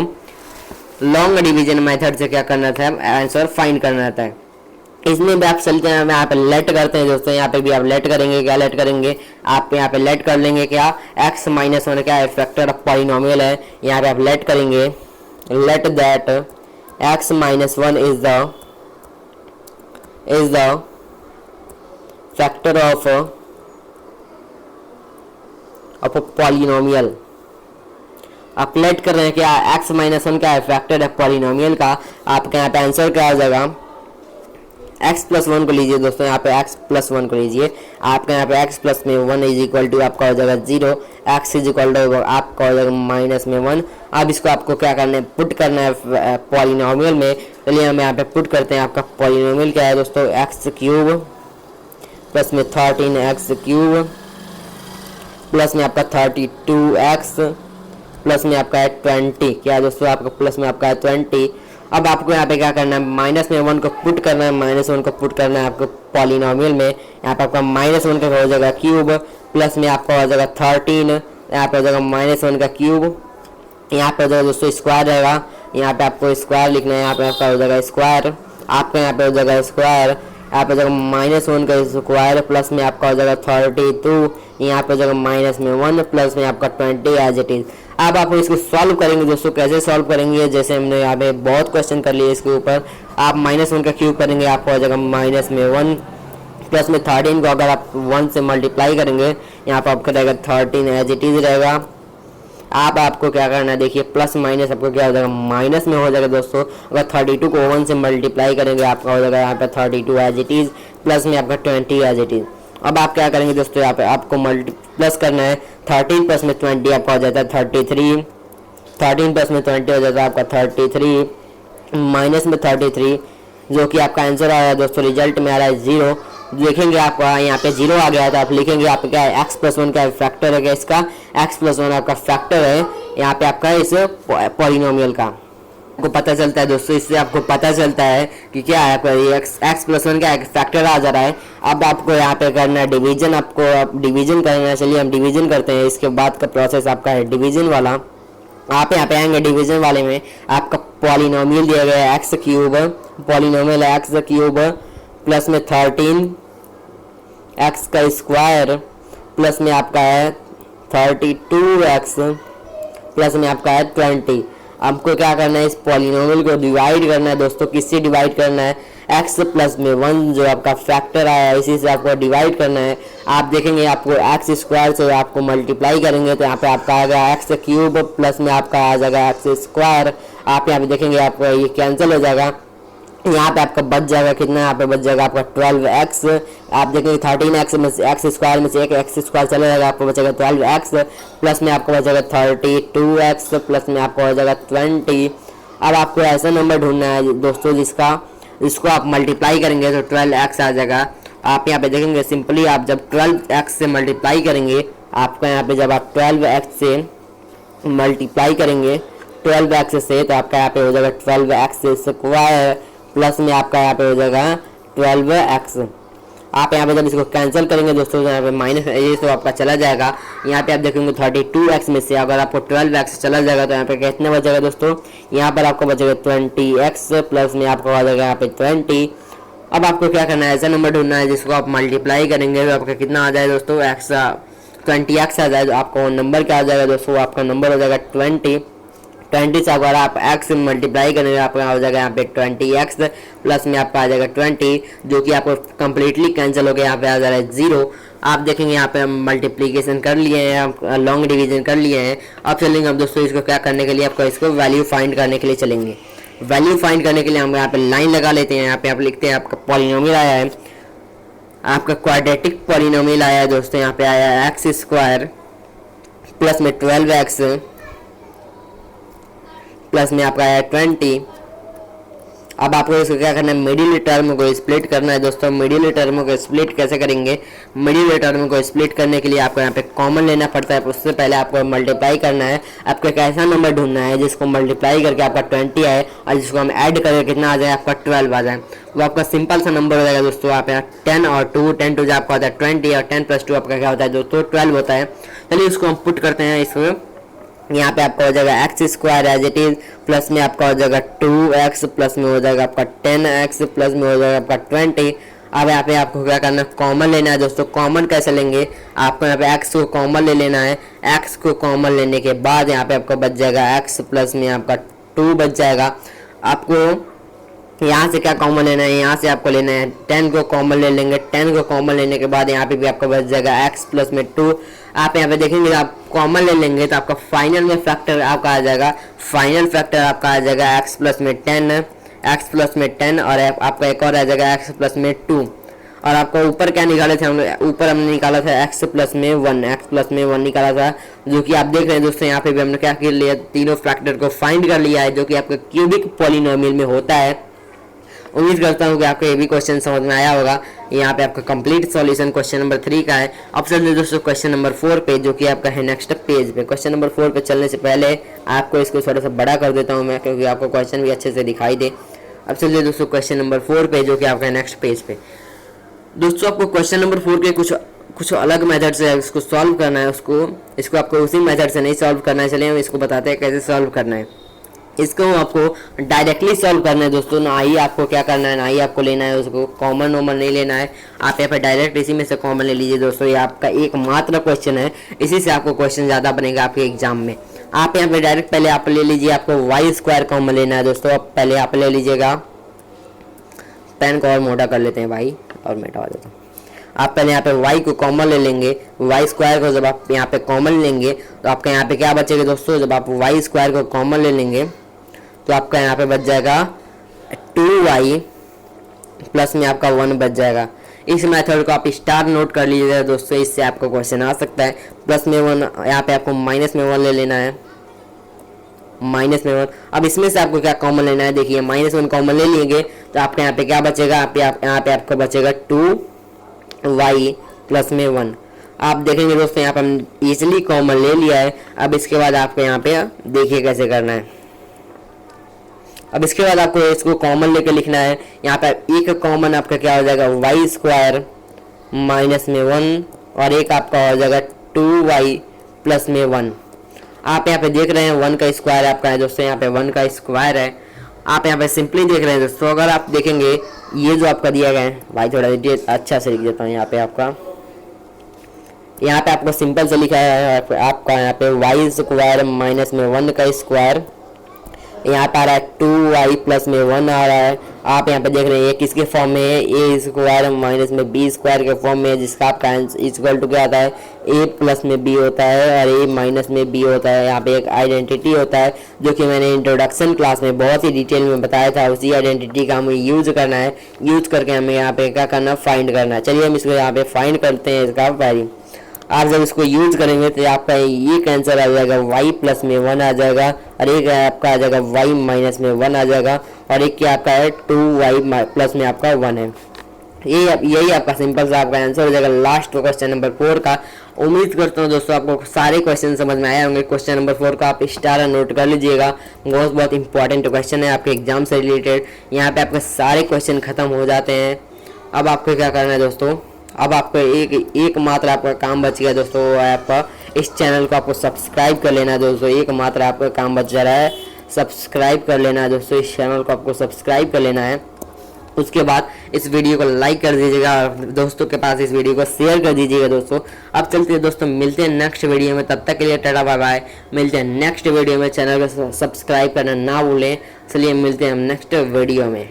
लॉन्ग डिवीजन मेथड से क्या करना था, आंसर फाइंड करना रहता है। इसमें भी आप चलते हैं, यहाँ पे लेट करते हैं दोस्तों, यहाँ पे भी आप लेट करेंगे, क्या लेट करेंगे आप यहाँ पे लेट कर लेंगे क्या, x माइनस 1 क्या है, फैक्टर ऑफ पॉलिनोमियल है, यहाँ पे आप लेट करेंगे, let that x minus 1 is the factor of a polynomial। आप लेट कर रहे हैं क्या, x माइनस 1 क्या है, फैक्टर है पॉलिनोमियल का। आपके यहाँ पे आंसर क्या आ जाएगा, x प्लस 1 को लीजिए दोस्तों, यहाँ पे x प्लस 1 को लीजिए, आपके यहाँ पे x प्लस में 1 इज इक्वल टू आपका हो जाएगा 0, x इज इक्वल टू आपका हो जाएगा माइनस में 1। अब इसको आपको क्या करना है, पुट करना है पॉलिनोमियल में। चलिए हम यहाँ पे पुट करते हैं, आपका पॉलिनोमियल क्या है दोस्तों, एक्स क्यूब प्लस में 13x क्यूब प्लस में आपका 32x प्लस में आपका है 20, क्या है दोस्तों आपका प्लस में आपका है 20। अब आपको यहाँ पे क्या करना है, माइनस में 1 को पुट करना है, माइनस 1 को पुट करना है आपको पॉलिनोमियल में। यहाँ पे आपका माइनस 1 का हो जाएगा क्यूब प्लस में आपका हो जाएगा 13, यहाँ पे हो जाएगा माइनस 1 का क्यूब, यहाँ पे हो जाएगा दोस्तों स्क्वायर रहेगा, यहाँ पे आपको स्क्वायर लिखना है, यहाँ पे आपका हो जाएगा स्क्वायर, आपका यहाँ पे हो जाएगा स्क्वायर, यहाँ पे हो जाएगा माइनस 1 का स्क्वायर प्लस में आपका हो जाएगा 32, यहाँ पे हो जाएगा माइनस में 1 प्लस में आपका 20 एज इट इज। अब आप इसको सॉल्व करेंगे दोस्तों, कैसे सॉल्व करेंगे, जैसे हमने यहाँ पे बहुत क्वेश्चन कर लिए इसके ऊपर। आप माइनस 1 का क्यूब करेंगे, आपको हो जाएगा माइनस में 1 प्लस में 13 को अगर आप 1 से मल्टीप्लाई करेंगे, यहाँ पर आपका रहेगा 13 एज इट इज रहेगा। आप आपको क्या करना है, देखिए प्लस माइनस आपको क्या हो जाएगा, माइनस में हो जाएगा दोस्तों। अगर 32 को 1 से मल्टीप्लाई करेंगे, आपका हो जाएगा यहाँ पे 32 एज इट इज प्लस में आपका 20 एज इट इज। अब आप क्या करेंगे दोस्तों, यहाँ पे आपको प्लस करना है, 13 प्लस में 20 आपका हो जाता है 33, 13 प्लस में 20 हो जाता है आपका 33 माइनस में 33, जो कि आपका आंसर आ रहा है दोस्तों, रिजल्ट में आ रहा है 0। देखेंगे आपका यहाँ पे 0 आ गया था, आप लिखेंगे आप क्या है, x प्लस 1 का फैक्टर है क्या इसका, x प्लस 1 आपका फैक्टर है यहाँ पे आपका इस पॉलिनोमियल का। आपको पता चलता है दोस्तों, इससे आपको पता चलता है कि क्या है आपका x प्लस 1 का एक फैक्टर आ जा रहा है। अब आपको यहाँ पे करना है डिवीजन, आपको डिवीजन करना है। चलिए हम डिवीजन करते हैं, इसके बाद का प्रोसेस आपका है डिवीजन वाला। आप यहाँ पे आएंगे डिवीजन वाले में, आपका पॉलिनोमियल दिया गया है एक्स क्यूब, पॉलिनोमियल है एक्स क्यूब प्लस में 13 एक्स का स्क्वायर प्लस में आपका है 32x प्लस में आपका है 20। आपको क्या करना है, इस पॉलिनोमियल को डिवाइड करना है दोस्तों। किससे डिवाइड करना है, x प्लस में 1 जो आपका फैक्टर आया है इसी से आपको डिवाइड करना है। आप देखेंगे आपको एक्स स्क्वायर से आपको मल्टीप्लाई करेंगे तो यहाँ पे आपका आएगा एक्स क्यूब प्लस में आपका आ जाएगा एक्स स्क्वायर। आप यहाँ पे देखेंगे आपको ये कैंसिल हो जाएगा, यहाँ पे आपका बच जाएगा कितना, यहाँ पे बच जाएगा आपका 12x। आप देखेंगे 13x में से एक्स स्क्वायर में से एक एक्स स्क्वायर चला जाएगा, आपको बचेगा 12x प्लस में आपको बचेगा 32x प्लस में आपको हो जाएगा 20। अब आपको ऐसा नंबर ढूंढना है दोस्तों जिसको आप मल्टीप्लाई करेंगे तो 12x आ जाएगा। आप यहाँ पे देखेंगे सिंपली आप जब 12x से मल्टीप्लाई करेंगे, आपका यहाँ पे जब आप 12x से मल्टीप्लाई करेंगे 12x से, तो आपका यहाँ पे हो जाएगा 12x स्क्वायर प्लस में आपका यहाँ पे हो जाएगा 12x। आप यहाँ पे जब इसको कैंसिल करेंगे दोस्तों यहाँ पे माइनस ये तो आपका चला जाएगा। यहाँ पे आप देखेंगे 32x में से अगर आपको 12x चला जाएगा तो यहाँ पे कितना बचेगा दोस्तों, यहाँ पर आपको बचेगा 20x प्लस में आपको आ जाएगा यहाँ पे 20। अब आपको क्या करना है, ऐसा नंबर ढूंढना है जिसको आप मल्टीप्लाई करेंगे तो आपका कितना आ जाए दोस्तों, 20x आ जाए। तो आपका नंबर क्या आ जाएगा दोस्तों, आपका नंबर हो जाएगा 20 से अगर आप x से मल्टीप्लाई करेंगे आपका हो जाएगा यहाँ पे 20x प्लस में आपका आ जाएगा 20, जो कि आपको कम्प्लीटली कैंसिल हो गया, यहाँ पे आ जाएगा 0। आप देखेंगे यहाँ पे हम मल्टीप्लीकेशन कर लिए हैं, लॉन्ग डिवीजन कर लिए हैं। अब चलेंगे अब दोस्तों इसको क्या करने के लिए, आपको इसको वैल्यू फाइंड करने के लिए चलेंगे। वैल्यू फाइंड करने के लिए हम यहाँ पे लाइन लगा लेते हैं। यहाँ पे आप लिखते हैं आपका पॉलिनोमियल आया है, आपका क्वाड्रेटिक पॉलिनोमियल आया है दोस्तों, यहाँ पे आया है एक्स स्क्वायर प्लस में 12x प्लस में आपका आया 20। अब आपको इसको क्या करना है, मिडिल टर्म को स्प्लिट करना है दोस्तों। मिडिल टर्म को स्प्लिट कैसे करेंगे, मिडिल टर्म को स्प्लिट करने के लिए आपको यहाँ पे कॉमन लेना पड़ता है। उससे पहले आपको मल्टीप्लाई करना है। आपको एक ऐसा नंबर ढूंढना है जिसको मल्टीप्लाई करके आपका 20 आए और जिसको हम ऐड करके कितना आ जाए, आपका 12 आ जाए। वो आपका सिंपल सा नंबर हो जाएगा दोस्तों। आप यहाँ 10 और 2, 10 टू आपका होता है 20 और 10 + 2 आपका क्या होता है दोस्तों 12 होता है। चलिए उसको हम पुट करते हैं। इसको यहाँ पे आपका हो जाएगा x square as it is plus में आपका हो जाएगा 2x प्लस में हो जाएगा आपका 10x प्लस में हो जाएगा आपका 20। अब यहाँ पे आपको क्या करना है, कॉमन लेना है दोस्तों। कॉमन कैसे लेंगे, आपको यहाँ पे x को कॉमन ले लेना है। x को कॉमन लेने के बाद यहाँ पे आपको बच जाएगा x प्लस में आपका 2 बच जाएगा। आपको यहाँ से क्या कॉमन लेना है, यहाँ से आपको लेना है 10 को कॉमन ले लेंगे। 10 को कॉमन लेने के बाद यहाँ पे भी आपको बच जाएगा x प्लस में 2। आप यहाँ पे देखेंगे आप कॉमन ले लेंगे तो आपका फाइनल में फैक्टर आपका आ जाएगा, फाइनल फैक्टर आपका आ जाएगा x प्लस में 10 और आपका एक और आ जाएगा x प्लस में 2। और आपको ऊपर क्या निकाले थे हम, ऊपर हमने निकाला था x प्लस में 1 निकाला था, जो कि आप देख रहे हैं दोस्तों। यहाँ पे भी हमने क्या कर लिया, तीनों फैक्टर को फाइंड कर लिया है, जो कि आपका क्यूबिक पॉलिनोमियल में होता है। उम्मीद करता हूँ कि आपको ये भी क्वेश्चन समझ में आया होगा। यहाँ पे आपका कंप्लीट सॉल्यूशन क्वेश्चन नंबर 3 का है। अब चलते हैं दोस्तों क्वेश्चन नंबर 4 पे, जो कि आपका है नेक्स्ट पेज पे। क्वेश्चन नंबर 4 पे चलने से पहले आपको इसको थोड़ा सा बड़ा कर देता हूँ मैं, क्योंकि आपको क्वेश्चन भी अच्छे से दिखाई दे। अब चलिए दोस्तों क्वेश्चन नंबर 4 पे, जो कि आपका नेक्स्ट पेज पे। दोस्तों आपको क्वेश्चन नंबर 4 के कुछ अलग मेथड से इसको सॉल्व करना है। इसको आपको उसी मेथड से नहीं सॉल्व करना है। चलिए हम इसको बताते हैं कैसे सॉल्व करना है। इसको आपको डायरेक्टली सॉल्व करना है दोस्तों। ना ही आपको क्या करना है, ना ही आपको लेना है उसको कॉमन वॉमन नहीं लेना है। आप यहाँ पे डायरेक्ट इसी में से कॉमन ले लीजिए दोस्तों। ये आपका एकमात्र क्वेश्चन है, इसी से आपको क्वेश्चन ज़्यादा बनेगा आपके एग्जाम में। आप यहाँ पे डायरेक्ट पहले आप ले लीजिए, आपको वाई स्क्वायर कॉमन लेना है दोस्तों। अब पहले आप ले लीजिएगा, पेन को और मोटा कर लेते हैं भाई, और मैं हटा देता हूँ। आप पहले यहाँ पे y को कॉमन ले लेंगे। वाई स्क्वायर को जब आप यहाँ पे कॉमन लेंगे तो आपका यहाँ पे क्या बचेगा दोस्तों, जब आप वाई स्क्वायर को कॉमन ले लेंगे तो आपका यहाँ पे बच जाएगा 2y प्लस में आपका 1 बच जाएगा। इस मेथड को आप स्टार नोट कर लीजिएगा दोस्तों, इससे आपको क्वेश्चन आ सकता है। प्लस में 1, यहाँ पे आपको माइनस में 1 ले लेना है, माइनस में 1। अब इसमें से आपको क्या कॉमन लेना है, देखिए -1 कॉमन ले लेंगे तो आपके यहाँ पे क्या बचेगा, यहाँ पे आपको बचेगा 2y प्लस में 1। आप देखेंगे दोस्तों यहाँ पे हम इजिली कॉमन ले लिया है। अब इसके बाद आपको यहाँ पे देखिए कैसे करना है। अब इसके बाद आपको इसको कॉमन लेके लिखना है। यहाँ पे एक कॉमन आपका क्या हो जाएगा, वाई स्क्वायर माइनस में 1 और एक आपका हो जाएगा 2y प्लस में 1। आप यहाँ पे देख रहे हैं 1 का स्क्वायर आपका है दोस्तों, यहाँ पे 1 का स्क्वायर है। आप यहाँ पे सिंपली देख रहे हैं दोस्तों। अगर आप देखेंगे ये जो आपका दिया गया है, भाई थोड़ा अच्छा से लिख देता हूँ। यहाँ पे आपको सिंपल से लिखा है आपका यहाँ पे वाई स्क्वायर माइनस में 1 का स्क्वायर, यहाँ पे आ रहा है 2y प्लस में 1 आ रहा है। आप यहाँ पे देख रहे हैं ये किसके फॉर्म में है, a स्क्वायर माइनस में b स्क्वायर के फॉर्म में है, जिसका आपका इक्वल टू क्या आता है, a प्लस में b होता है और a माइनस में b होता है। यहाँ पे एक आइडेंटिटी होता है जो कि मैंने इंट्रोडक्शन क्लास में बहुत ही डिटेल में बताया था। उसी आइडेंटिटी का हमें यूज करना है, यूज करके हमें यहाँ पे क्या करना, फाइंड करना है। चलिए हम इसको यहाँ पे फाइंड करते हैं इसका वैल्यू। आप जब इसको यूज करेंगे तो आपका एक आंसर आ जाएगा y प्लस में 1 आ जाएगा, और एक आपका आ जाएगा y माइनस में 1 आ जाएगा, और एक क्या आपका है 2y प्लस में आपका 1 है। यही आपका सिंपल सा आपका आंसर हो जाएगा लास्ट क्वेश्चन नंबर 4 का। उम्मीद करता हूँ दोस्तों आपको सारे क्वेश्चन समझ में आए होंगे। क्वेश्चन नंबर 4 का आप स्टार नोट कर लीजिएगा, बहुत इंपॉर्टेंट क्वेश्चन है आपके एग्जाम से रिलेटेड। यहाँ पे आपके सारे क्वेश्चन खत्म हो जाते हैं। अब आपको क्या करना है दोस्तों, अब आपको एक मात्र आपका काम बच गया दोस्तों, वो है आपका इस चैनल को आपको सब्सक्राइब कर लेना है दोस्तों। एक मात्र आपका काम बच जा रहा है, सब्सक्राइब कर लेना है दोस्तों। इस चैनल को आपको सब्सक्राइब कर लेना है। उसके बाद इस वीडियो को लाइक कर दीजिएगा, दोस्तों के पास इस वीडियो को शेयर कर दीजिएगा दोस्तों। अब चलते हैं दोस्तों, मिलते हैं नेक्स्ट वीडियो में, तब तक के लिए टाटा बाय बाय। मिलते हैं नेक्स्ट वीडियो में, चैनल को सब्सक्राइब करना ना भूलें। चलिए मिलते हैं हम नेक्स्ट वीडियो में।